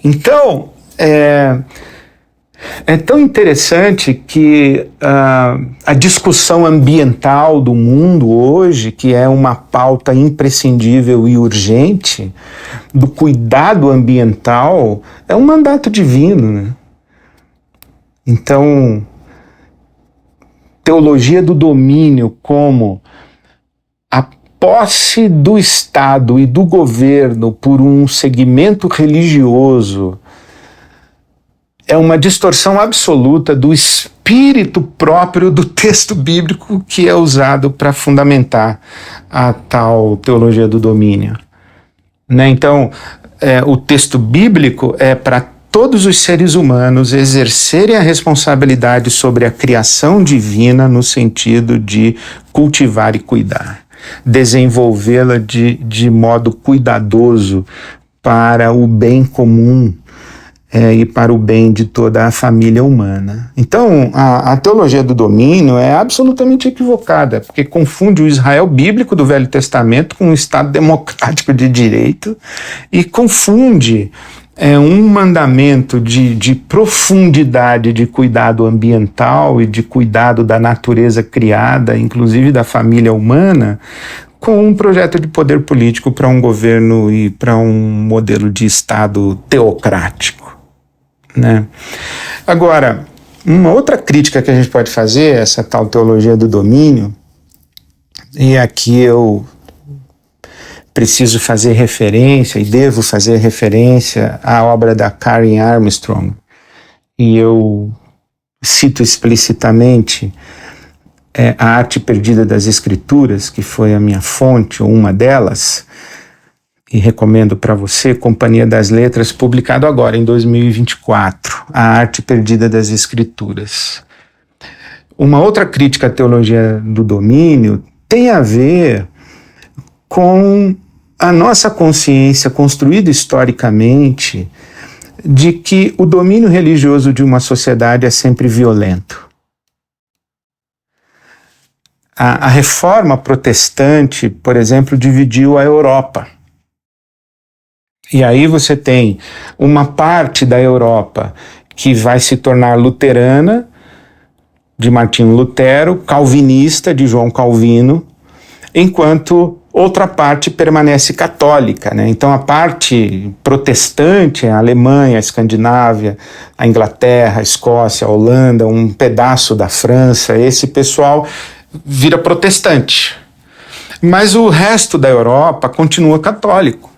Então, é tão interessante que a discussão ambiental do mundo hoje, que é uma pauta imprescindível e urgente, do cuidado ambiental, é um mandato divino, né? Então, teologia do domínio como a posse do Estado e do governo por um segmento religioso é uma distorção absoluta do espírito próprio do texto bíblico que é usado para fundamentar a tal teologia do domínio, né? Então, o texto bíblico é para todos os seres humanos exercerem a responsabilidade sobre a criação divina no sentido de cultivar e cuidar, desenvolvê-la de modo cuidadoso para o bem comum, e para o bem de toda a família humana. Então, a teologia do domínio é absolutamente equivocada, porque confunde o Israel bíblico do Velho Testamento com um Estado democrático de direito e confunde um mandamento de profundidade de cuidado ambiental e de cuidado da natureza criada, inclusive da família humana, com um projeto de poder político para um governo e para um modelo de Estado teocrático, né? Agora, uma outra crítica que a gente pode fazer a essa tal teologia do domínio, e aqui eu preciso fazer referência e devo fazer referência à obra da Karen Armstrong, e eu cito explicitamente A Arte Perdida das Escrituras, que foi a minha fonte, ou uma delas, e recomendo para você, Companhia das Letras, publicado agora em 2024, A Arte Perdida das Escrituras. Uma outra crítica à teologia do domínio tem a ver com a nossa consciência construída historicamente de que o domínio religioso de uma sociedade é sempre violento. A reforma protestante, por exemplo, dividiu a Europa. E aí você tem uma parte da Europa que vai se tornar luterana, de Martinho Lutero, calvinista, de João Calvino, enquanto outra parte permanece católica, né? Então a parte protestante, a Alemanha, a Escandinávia, a Inglaterra, a Escócia, a Holanda, um pedaço da França, esse pessoal vira protestante. Mas o resto da Europa continua católico.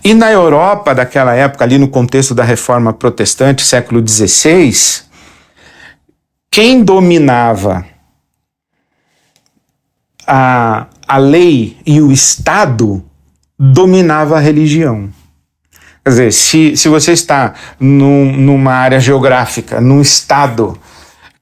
E na Europa daquela época, ali no contexto da Reforma Protestante, século XVI, quem dominava a lei e o Estado dominava a religião. Quer dizer, se você está numa área geográfica, num Estado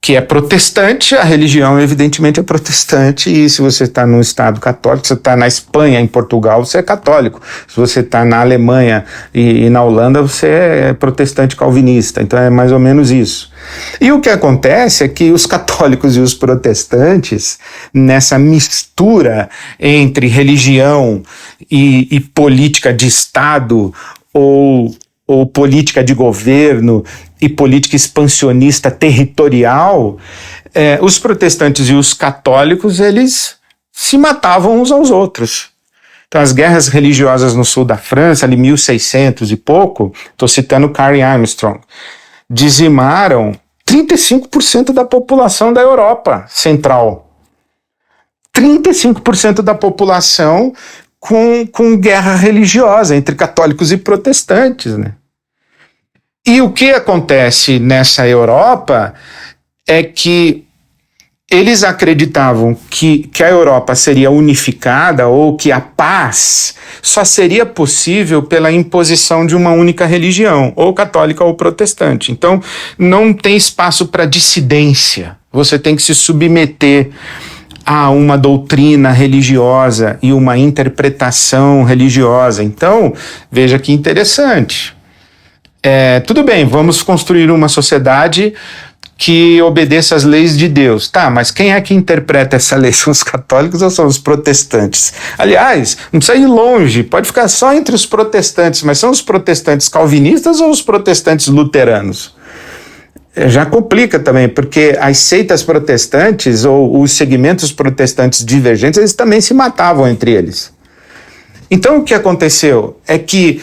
que é protestante, a religião evidentemente é protestante, e se você está num Estado católico, se você está na Espanha, em Portugal, você é católico. Se você está na Alemanha e na Holanda, você é protestante calvinista. Então é mais ou menos isso. E o que acontece é que os católicos e os protestantes, nessa mistura entre religião e política de Estado ou política de governo e política expansionista territorial, os protestantes e os católicos, eles se matavam uns aos outros. Então as guerras religiosas no sul da França, ali 1600 e pouco, estou citando Karen Armstrong, dizimaram 35% da população da Europa Central. 35% da população com guerra religiosa entre católicos e protestantes, né? E o que acontece nessa Europa é que Eles acreditavam que a Europa seria unificada ou que a paz só seria possível pela imposição de uma única religião, ou católica ou protestante. Então, não tem espaço para dissidência. Você tem que se submeter a uma doutrina religiosa e uma interpretação religiosa. Então, veja que interessante. Tudo bem, vamos construir uma sociedade que obedeça às leis de Deus. Tá, mas quem é que interpreta essa lei? São os católicos ou são os protestantes? Aliás, não precisa ir longe, pode ficar só entre os protestantes, mas são os protestantes calvinistas ou os protestantes luteranos? Já complica também, porque as seitas protestantes ou os segmentos protestantes divergentes, eles também se matavam entre eles. Então o que aconteceu é que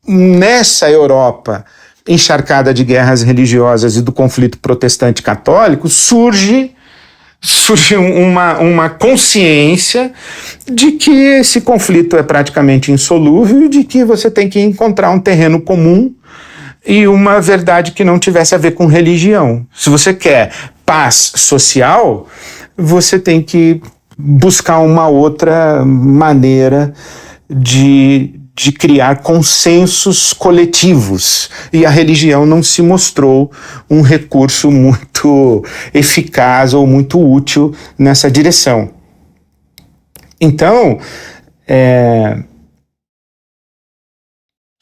nessa Europa encharcada de guerras religiosas e do conflito protestante-católico, surge uma consciência de que esse conflito é praticamente insolúvel e de que você tem que encontrar um terreno comum e uma verdade que não tivesse a ver com religião. Se você quer paz social, você tem que buscar uma outra maneira de criar consensos coletivos. E a religião não se mostrou um recurso muito eficaz ou muito útil nessa direção. Então,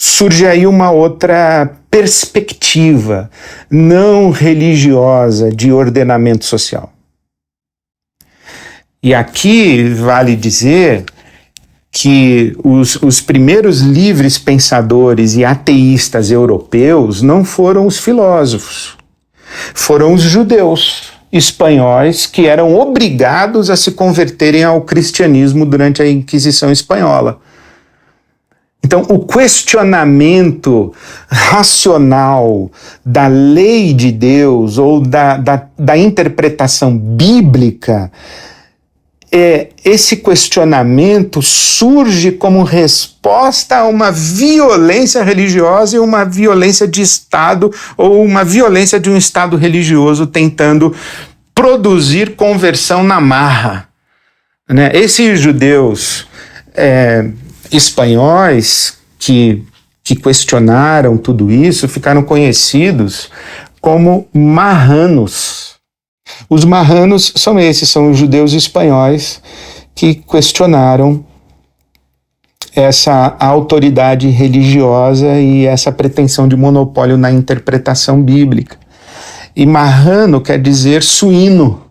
surge aí uma outra perspectiva não religiosa de ordenamento social. E aqui vale dizer que os primeiros livres pensadores e ateístas europeus não foram os filósofos, foram os judeus espanhóis que eram obrigados a se converterem ao cristianismo durante a Inquisição Espanhola. Então, o questionamento racional da lei de Deus ou da interpretação bíblica, esse questionamento surge como resposta a uma violência religiosa e uma violência de Estado ou uma violência de um Estado religioso tentando produzir conversão na marra, né? Esses judeus espanhóis que questionaram tudo isso ficaram conhecidos como marranos. Os marranos são os judeus espanhóis que questionaram essa autoridade religiosa e essa pretensão de monopólio na interpretação bíblica. E marrano quer dizer suíno,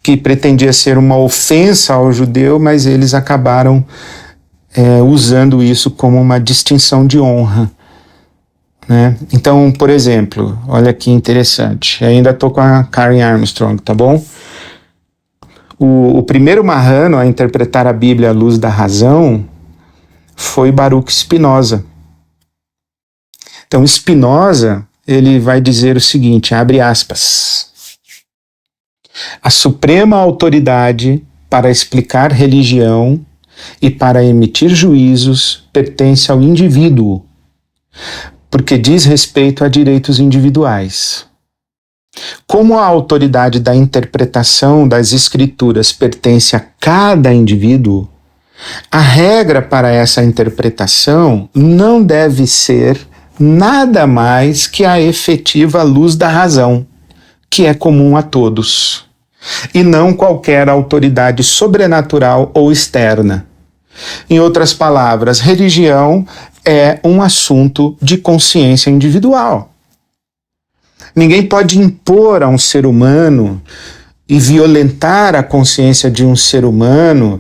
que pretendia ser uma ofensa ao judeu, mas eles acabaram usando isso como uma distinção de honra, né? Então, por exemplo, olha que interessante, eu ainda estou com a Karen Armstrong, tá bom? O primeiro marrano a interpretar a Bíblia à luz da razão foi Baruch Spinoza. Então, Spinoza, ele vai dizer o seguinte, abre aspas, a suprema autoridade para explicar religião e para emitir juízos pertence ao indivíduo, porque diz respeito a direitos individuais. Como a autoridade da interpretação das escrituras pertence a cada indivíduo, a regra para essa interpretação não deve ser nada mais que a efetiva luz da razão, que é comum a todos, e não qualquer autoridade sobrenatural ou externa. Em outras palavras, religião é um assunto de consciência individual. Ninguém pode impor a um ser humano e violentar a consciência de um ser humano,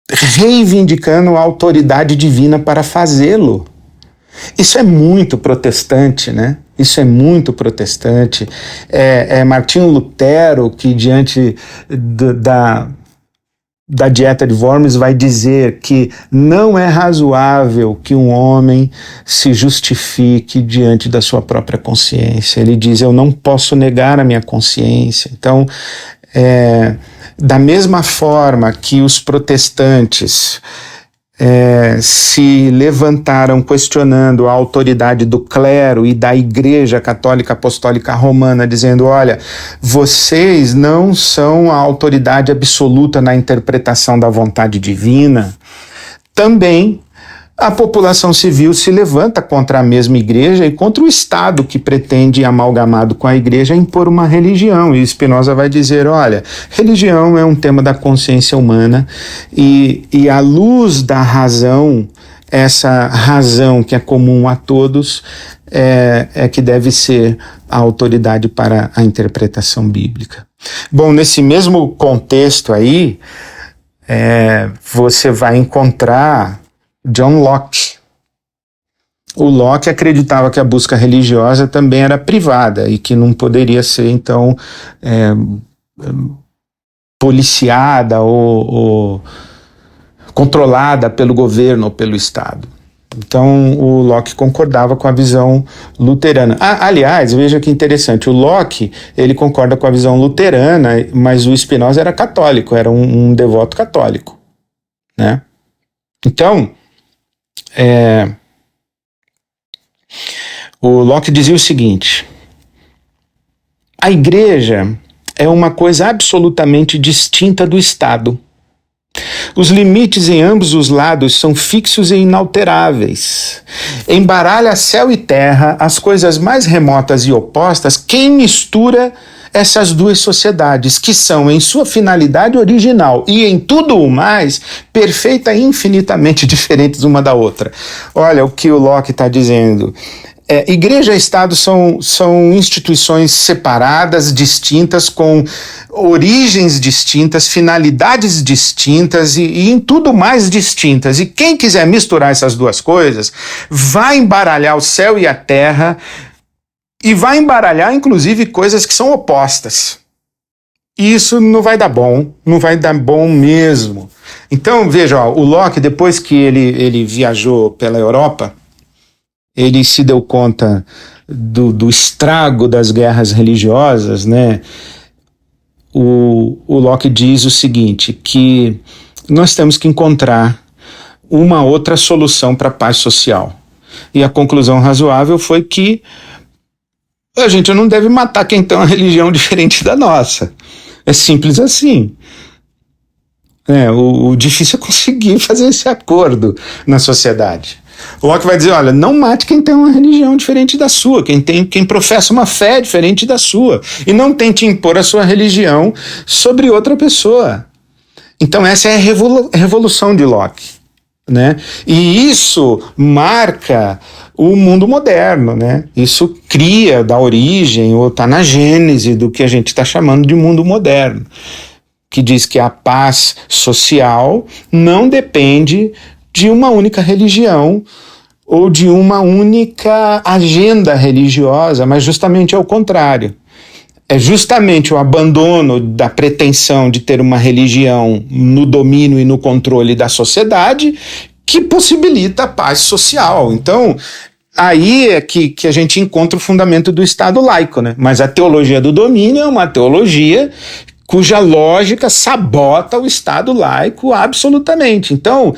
reivindicando a autoridade divina para fazê-lo. Isso é muito protestante, né? Isso é muito protestante. Martinho Lutero que, diante da dieta de Worms, vai dizer que não é razoável que um homem se justifique diante da sua própria consciência. Ele diz, eu não posso negar a minha consciência. Então, da mesma forma que os protestantes se levantaram questionando a autoridade do clero e da Igreja Católica Apostólica Romana, dizendo, olha, vocês não são a autoridade absoluta na interpretação da vontade divina, também a população civil se levanta contra a mesma igreja e contra o Estado que pretende, amalgamado com a igreja, impor uma religião. E Spinoza vai dizer, olha, religião é um tema da consciência humana e à luz da razão, essa razão que é comum a todos, é que deve ser a autoridade para a interpretação bíblica. Bom, nesse mesmo contexto aí, você vai encontrar John Locke. O Locke acreditava que a busca religiosa também era privada e que não poderia ser, então, policiada ou controlada pelo governo ou pelo Estado. Então, o Locke concordava com a visão luterana. Aliás, veja que interessante, o Locke, ele concorda com a visão luterana, mas o Spinoza era católico, era um devoto católico, né? Então, o Locke dizia o seguinte: a igreja é uma coisa absolutamente distinta do Estado. Os limites em ambos os lados são fixos e inalteráveis. Embaralha céu e terra, as coisas mais remotas e opostas, quem mistura essas duas sociedades, que são, em sua finalidade original e em tudo o mais, perfeita e infinitamente diferentes uma da outra. Olha o que o Locke está dizendo. Igreja e Estado são instituições separadas, distintas, com origens distintas, finalidades distintas e em tudo mais distintas. E quem quiser misturar essas duas coisas vai embaralhar o céu e a terra e vai embaralhar, inclusive, coisas que são opostas. E isso não vai dar bom, não vai dar bom mesmo. Então, veja, o Locke, depois que ele viajou pela Europa, ele se deu conta do estrago das guerras religiosas, né? O Locke diz o seguinte, que nós temos que encontrar uma outra solução para a paz social. E a conclusão razoável foi que a gente não deve matar quem tem uma religião diferente da nossa. É simples assim. O difícil é conseguir fazer esse acordo na sociedade. O Locke vai dizer, olha, não mate quem tem uma religião diferente da sua, quem professa uma fé diferente da sua, e não tente impor a sua religião sobre outra pessoa. Então essa é a revolução de Locke, né? E isso marca o mundo moderno, né? Isso cria, dá origem, ou está na gênese do que a gente está chamando de mundo moderno, que diz que a paz social não depende de uma única religião ou de uma única agenda religiosa, mas justamente ao contrário. É justamente o abandono da pretensão de ter uma religião no domínio e no controle da sociedade que possibilita a paz social. Então, aí é que a gente encontra o fundamento do Estado laico, né? Mas a teologia do domínio é uma teologia cuja lógica sabota o Estado laico absolutamente. Então,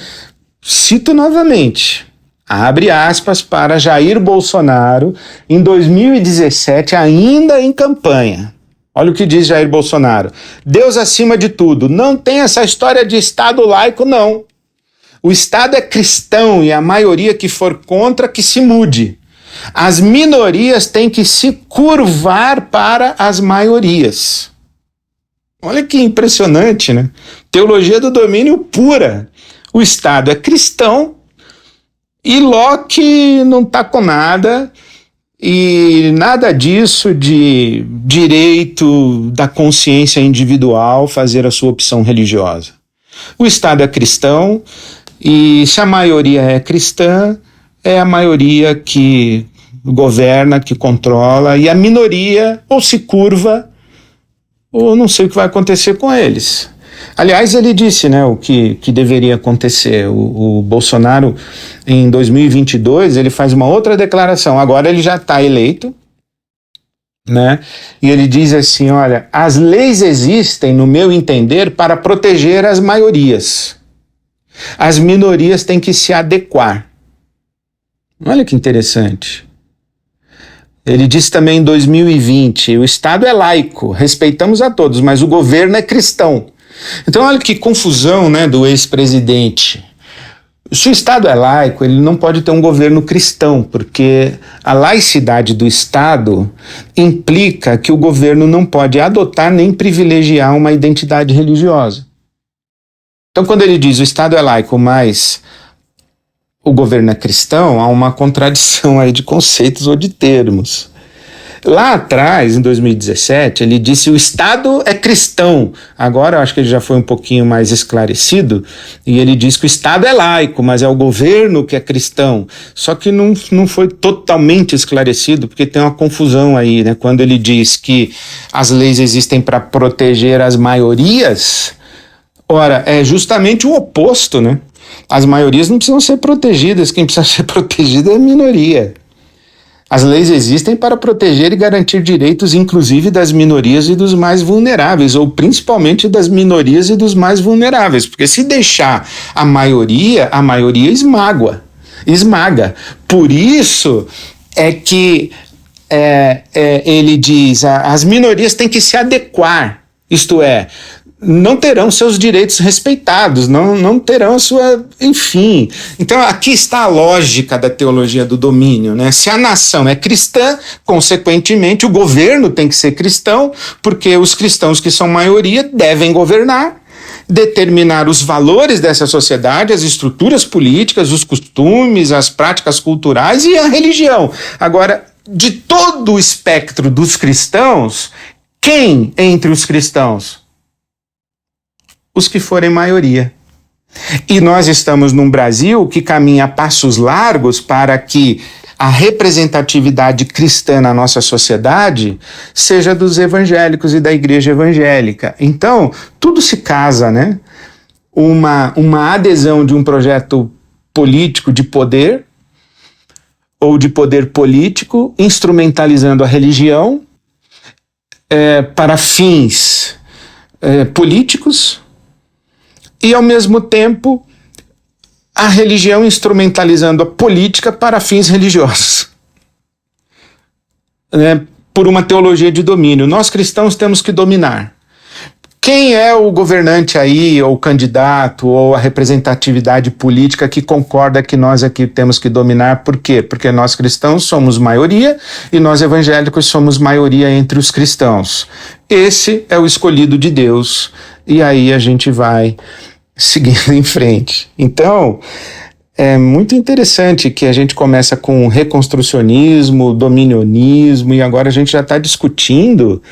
cito novamente, abre aspas para Jair Bolsonaro, em 2017, ainda em campanha. Olha o que diz Jair Bolsonaro. Deus acima de tudo. Não tem essa história de Estado laico, não. O Estado é cristão e a maioria que for contra que se mude. As minorias têm que se curvar para as maiorias. Olha que impressionante, né? Teologia do domínio pura. O Estado é cristão e Locke não está com nada, e nada disso de direito da consciência individual fazer a sua opção religiosa. O Estado é cristão e se a maioria é cristã, é a maioria que governa, que controla, e a minoria ou se curva ou não sei o que vai acontecer com eles. Aliás, ele disse, né, o que deveria acontecer. O Bolsonaro, em 2022, ele faz uma outra declaração. Agora ele já está eleito, né? E ele diz assim, olha, as leis existem, no meu entender, para proteger as maiorias. As minorias têm que se adequar. Olha que interessante. Ele disse também em 2020, o Estado é laico, respeitamos a todos, mas o governo é cristão. Então olha que confusão, né, do ex-presidente. Se o Estado é laico, ele não pode ter um governo cristão, porque a laicidade do Estado implica que o governo não pode adotar nem privilegiar uma identidade religiosa. Então, quando ele diz o Estado é laico, mas o governo é cristão, há uma contradição aí de conceitos ou de termos. Lá atrás, em 2017, ele disse o Estado é cristão. Agora eu acho que ele já foi um pouquinho mais esclarecido e ele diz que o Estado é laico, mas é o governo que é cristão. Só que não foi totalmente esclarecido, porque tem uma confusão aí, né? Quando ele diz que as leis existem para proteger as maiorias, ora, é justamente o oposto, né? As maiorias não precisam ser protegidas, quem precisa ser protegido é a minoria. As leis existem para proteger e garantir direitos, inclusive das minorias e dos mais vulneráveis, ou principalmente das minorias e dos mais vulneráveis, porque se deixar a maioria esmaga. Por isso é que ele diz, as minorias têm que se adequar, isto é, não terão seus direitos respeitados, não terão sua... Enfim. Então, aqui está a lógica da teologia do domínio, né? Se a nação é cristã, consequentemente, o governo tem que ser cristão, porque os cristãos que são maioria devem governar, determinar os valores dessa sociedade, as estruturas políticas, os costumes, as práticas culturais e a religião. Agora, de todo o espectro dos cristãos, quem entre os cristãos? Os que forem maioria. E nós estamos num Brasil que caminha a passos largos para que a representatividade cristã na nossa sociedade seja dos evangélicos e da igreja evangélica. Então, tudo se casa, né? Uma adesão de um projeto político de poder, ou de poder político, instrumentalizando a religião para fins políticos, e, ao mesmo tempo, a religião instrumentalizando a política para fins religiosos. Por uma teologia de domínio. Nós cristãos temos que dominar. Quem é o governante aí, ou o candidato, ou a representatividade política que concorda que nós aqui temos que dominar? Por quê? Porque nós cristãos somos maioria e nós evangélicos somos maioria entre os cristãos. Esse é o escolhido de Deus. E aí a gente vai seguindo em frente. Então, é muito interessante que a gente começa com reconstrucionismo, dominionismo, e agora a gente já está discutindo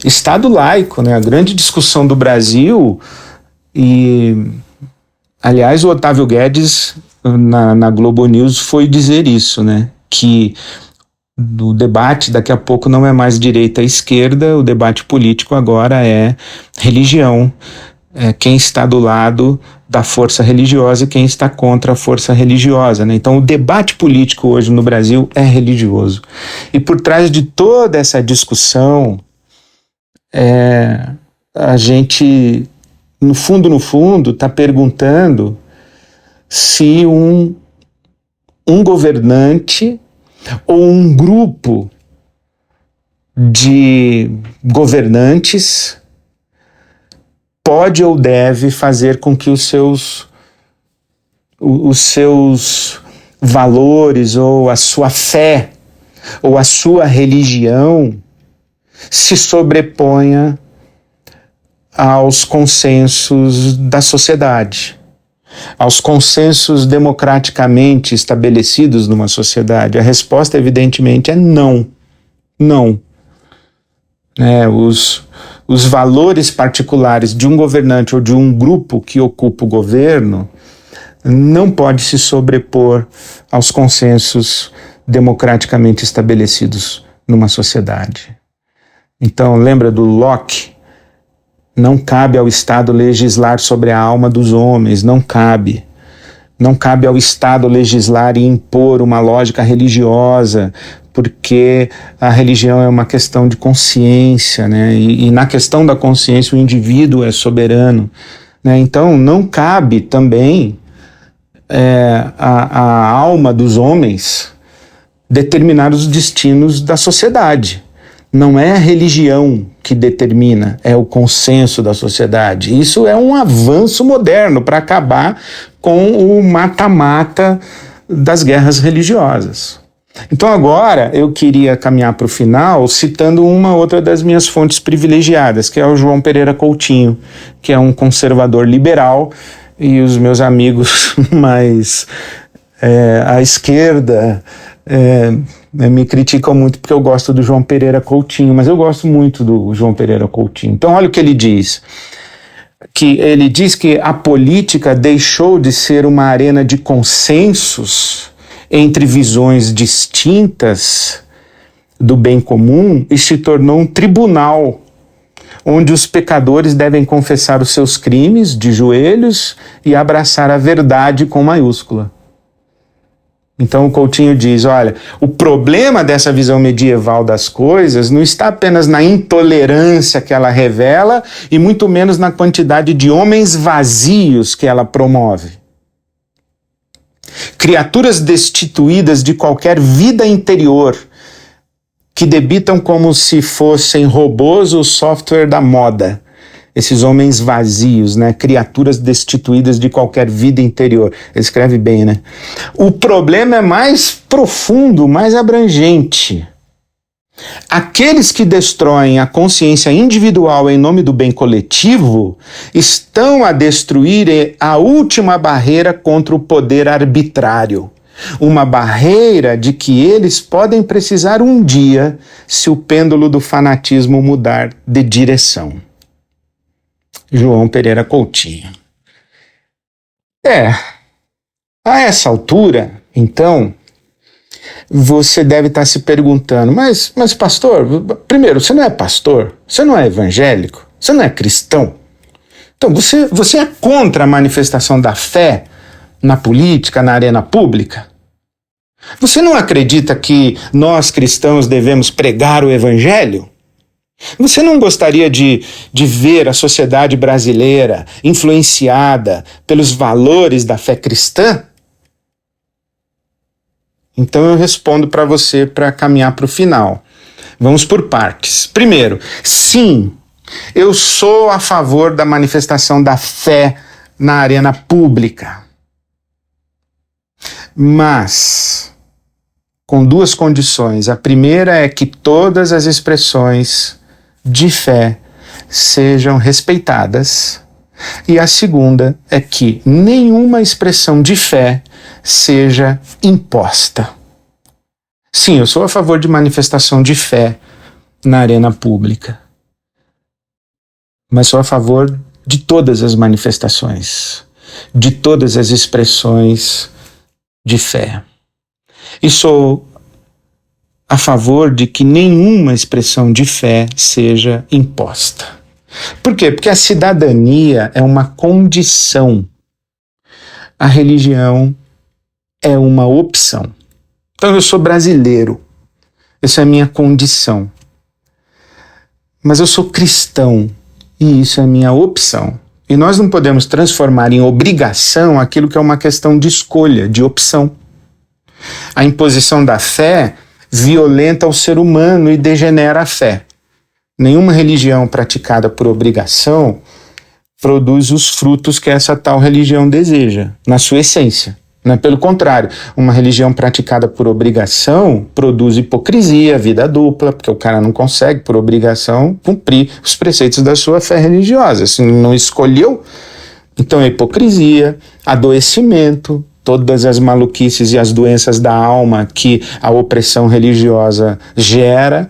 Estado laico, né? A grande discussão do Brasil, e aliás o Otávio Guedes na Globo News foi dizer isso, né? Que o debate daqui a pouco não é mais direita e esquerda, o debate político agora é religião, quem está do lado da força religiosa e quem está contra a força religiosa, né? Então o debate político hoje no Brasil é religioso. E por trás de toda essa discussão, a gente, no fundo, está perguntando se um governante ou um grupo de governantes pode ou deve fazer com que os seus valores, ou a sua fé, ou a sua religião se sobreponha aos consensos da sociedade, aos consensos democraticamente estabelecidos numa sociedade. A resposta, evidentemente, é não. Não. Os valores particulares de um governante ou de um grupo que ocupa o governo não pode se sobrepor aos consensos democraticamente estabelecidos numa sociedade. Então, lembra do Locke? Não cabe ao Estado legislar sobre a alma dos homens, não cabe. Não cabe ao Estado legislar e impor uma lógica religiosa, porque a religião é uma questão de consciência, né? E na questão da consciência o indivíduo é soberano. né? Então não cabe também a alma dos homens determinar os destinos da sociedade. Não é a religião que determina, é o consenso da sociedade. Isso é um avanço moderno para acabar com o mata-mata das guerras religiosas. Então agora eu queria caminhar para o final citando uma outra das minhas fontes privilegiadas, que é o João Pereira Coutinho, que é um conservador liberal, e os meus amigos mais à esquerda me criticam muito porque eu gosto do João Pereira Coutinho, mas eu gosto muito do João Pereira Coutinho. Então olha o que ele diz. Ele diz que a política deixou de ser uma arena de consensos entre visões distintas do bem comum e se tornou um tribunal onde os pecadores devem confessar os seus crimes de joelhos e abraçar a verdade com maiúscula. Então o Coutinho diz, olha, o problema dessa visão medieval das coisas não está apenas na intolerância que ela revela e muito menos na quantidade de homens vazios que ela promove. Criaturas destituídas de qualquer vida interior, que debitam como se fossem robôs o software da moda. Esses homens vazios, né? Criaturas destituídas de qualquer vida interior. Ele escreve bem, né? O problema é mais profundo, mais abrangente. Aqueles que destroem a consciência individual em nome do bem coletivo estão a destruir a última barreira contra o poder arbitrário. Uma barreira de que eles podem precisar um dia se o pêndulo do fanatismo mudar de direção. João Pereira Coutinho. A essa altura, então, você deve estar se perguntando, mas pastor, primeiro, você não é pastor? Você não é evangélico? Você não é cristão? Então, você é contra a manifestação da fé na política, na arena pública? Você não acredita que nós cristãos devemos pregar o evangelho? Você não gostaria de ver a sociedade brasileira influenciada pelos valores da fé cristã? Então eu respondo para você para caminhar para o final. Vamos por partes. Primeiro, sim, eu sou a favor da manifestação da fé na arena pública. Mas com duas condições. A primeira é que todas as expressões de fé sejam respeitadas. E a segunda é que nenhuma expressão de fé seja imposta. Sim, eu sou a favor de manifestação de fé na arena pública. Mas sou a favor de todas as manifestações, de todas as expressões de fé. E sou a favor de que nenhuma expressão de fé seja imposta. Por quê? Porque a cidadania é uma condição. A religião é uma opção. Então eu sou brasileiro. Essa é a minha condição. Mas eu sou cristão. E isso é a minha opção. E nós não podemos transformar em obrigação aquilo que é uma questão de escolha, de opção. A imposição da fé violenta o ser humano e degenera a fé. Nenhuma religião praticada por obrigação produz os frutos que essa tal religião deseja, na sua essência. Não é pelo contrário, uma religião praticada por obrigação produz hipocrisia, vida dupla, porque o cara não consegue, por obrigação, cumprir os preceitos da sua fé religiosa. Se não escolheu, então é hipocrisia, adoecimento, todas as maluquices e as doenças da alma que a opressão religiosa gera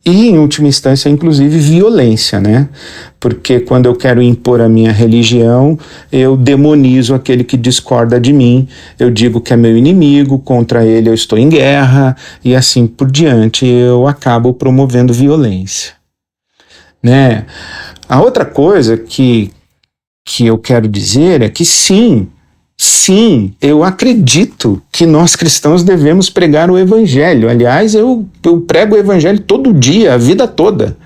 e, em última instância, inclusive, violência, né? Porque quando eu quero impor a minha religião, eu demonizo aquele que discorda de mim, eu digo que é meu inimigo, contra ele eu estou em guerra e assim por diante, eu acabo promovendo violência, né? A outra coisa que eu quero dizer é que sim, eu acredito que nós cristãos devemos pregar o evangelho. Aliás, eu prego o evangelho todo dia, a vida toda.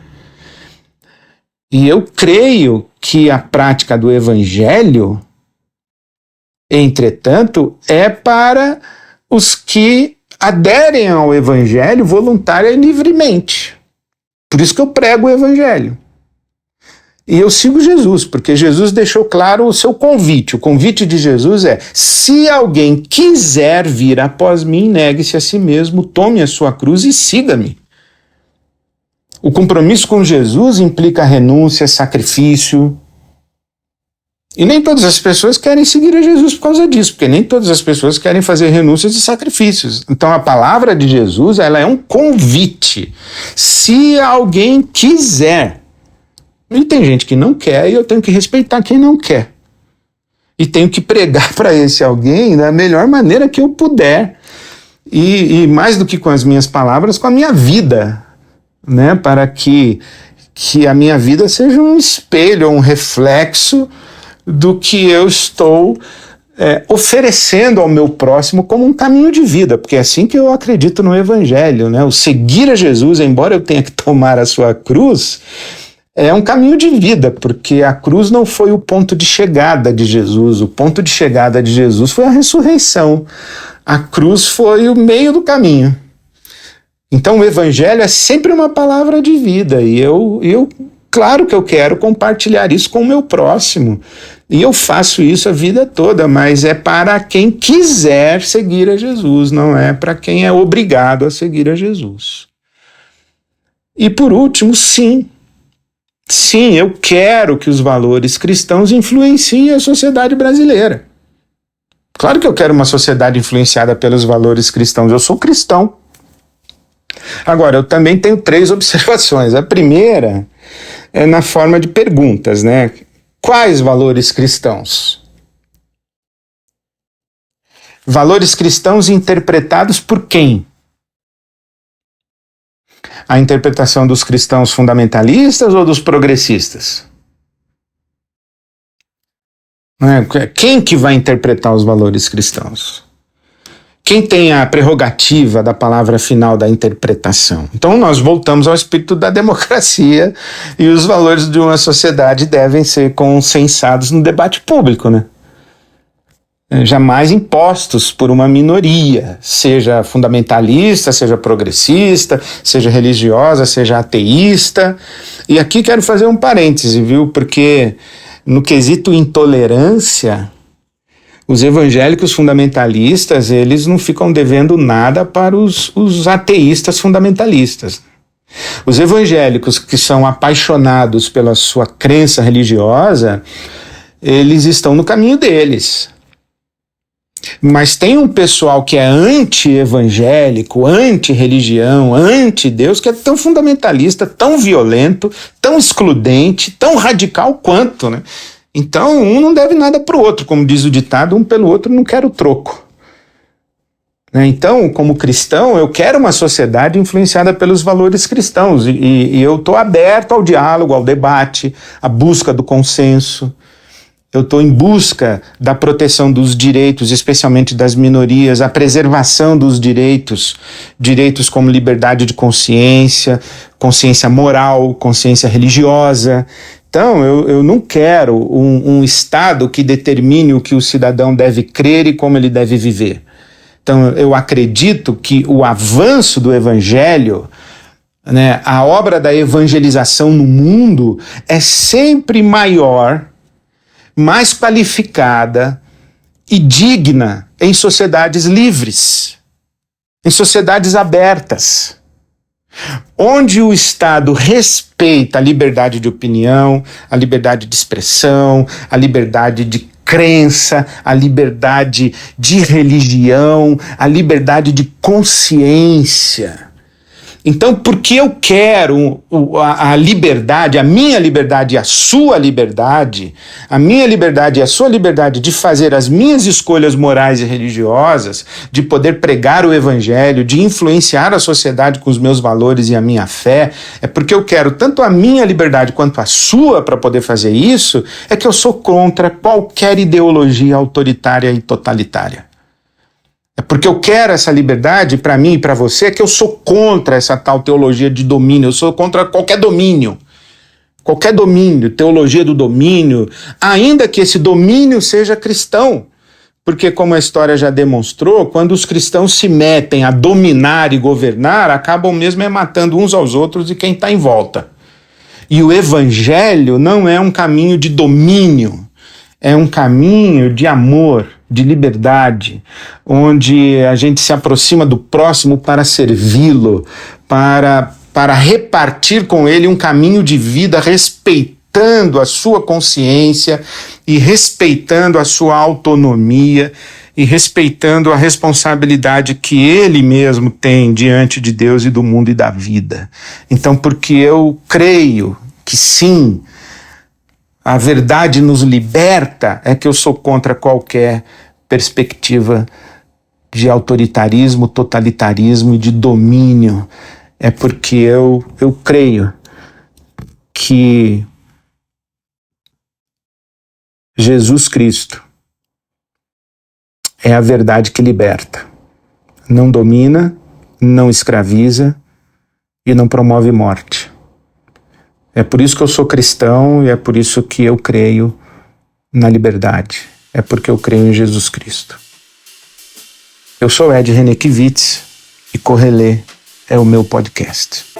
E eu creio que a prática do evangelho, entretanto, é para os que aderem ao evangelho voluntária e livremente. Por isso que eu prego o evangelho. E eu sigo Jesus, porque Jesus deixou claro o seu convite. O convite de Jesus é: se alguém quiser vir após mim, negue-se a si mesmo, tome a sua cruz e siga-me. O compromisso com Jesus implica renúncia, sacrifício. E nem todas as pessoas querem seguir a Jesus por causa disso, porque nem todas as pessoas querem fazer renúncias e sacrifícios. Então a palavra de Jesus, ela é um convite. Se alguém quiser. E tem gente que não quer e eu tenho que respeitar quem não quer. E tenho que pregar para esse alguém da melhor maneira que eu puder. E mais do que com as minhas palavras, com a minha vida, né? Para que a minha vida seja um espelho, um reflexo do que eu estou oferecendo ao meu próximo como um caminho de vida, porque é assim que eu acredito no evangelho, né? O seguir a Jesus, embora eu tenha que tomar a sua cruz, é um caminho de vida, porque a cruz não foi o ponto de chegada de Jesus, o ponto de chegada de Jesus foi a ressurreição, a cruz foi o meio do caminho. Então o evangelho é sempre uma palavra de vida, e eu claro que eu quero compartilhar isso com o meu próximo, e eu faço isso a vida toda, mas é para quem quiser seguir a Jesus, não é para quem é obrigado a seguir a Jesus. E por último, sim, eu quero que os valores cristãos influenciem a sociedade brasileira. Claro que eu quero uma sociedade influenciada pelos valores cristãos, eu sou cristão. Agora, eu também tenho 3 observações. A primeira é na forma de perguntas, né? Quais valores cristãos? Valores cristãos interpretados por quem? A interpretação dos cristãos fundamentalistas ou dos progressistas? Quem que vai interpretar os valores cristãos? Quem tem a prerrogativa da palavra final da interpretação? Então nós voltamos ao espírito da democracia e os valores de uma sociedade devem ser consensados no debate público, né? Jamais impostos por uma minoria, seja fundamentalista, seja progressista, seja religiosa, seja ateísta. E aqui quero fazer um parêntese, viu? Porque no quesito intolerância, os evangélicos fundamentalistas, eles não ficam devendo nada para os ateístas fundamentalistas. Os evangélicos que são apaixonados pela sua crença religiosa, eles estão no caminho deles. Mas tem um pessoal que é anti-evangélico, anti-religião, anti-Deus, que é tão fundamentalista, tão violento, tão excludente, tão radical quanto, né? Então, um não deve nada para o outro, como diz o ditado, um pelo outro não quer o troco. Então, como cristão, eu quero uma sociedade influenciada pelos valores cristãos, e eu estou aberto ao diálogo, ao debate, à busca do consenso. Eu estou em busca da proteção dos direitos, especialmente das minorias, a preservação dos direitos como liberdade de consciência, consciência moral, consciência religiosa. Então, eu não quero um Estado que determine o que o cidadão deve crer e como ele deve viver. Então, eu acredito que o avanço do Evangelho, né, a obra da evangelização no mundo é sempre maior, mais qualificada e digna em sociedades livres, em sociedades abertas, onde o Estado respeita a liberdade de opinião, a liberdade de expressão, a liberdade de crença, a liberdade de religião, a liberdade de consciência. Então, porque eu quero a liberdade, a minha liberdade e a sua liberdade, a minha liberdade e a sua liberdade de fazer as minhas escolhas morais e religiosas, de poder pregar o evangelho, de influenciar a sociedade com os meus valores e a minha fé, é porque eu quero tanto a minha liberdade quanto a sua para poder fazer isso, é que eu sou contra qualquer ideologia autoritária e totalitária. É porque eu quero essa liberdade para mim e para você, que eu sou contra essa tal teologia de domínio, eu sou contra qualquer domínio. qualquer domínio, teologia do domínio, ainda que esse domínio seja cristão. Porque, como a história já demonstrou, quando os cristãos se metem a dominar e governar, acabam mesmo matando uns aos outros e quem está em volta. E o evangelho não é um caminho de domínio, é um caminho de amor, de liberdade, onde a gente se aproxima do próximo para servi-lo, para repartir com ele um caminho de vida respeitando a sua consciência e respeitando a sua autonomia e respeitando a responsabilidade que ele mesmo tem diante de Deus e do mundo e da vida. Então, porque eu creio que sim, a verdade nos liberta, é que eu sou contra qualquer perspectiva de autoritarismo, totalitarismo e de domínio. É porque eu creio que Jesus Cristo é a verdade que liberta. Não domina, não escraviza e não promove morte. É por isso que eu sou cristão e é por isso que eu creio na liberdade. É porque eu creio em Jesus Cristo. Eu sou Ed René Kivitz e Correlê é o meu podcast.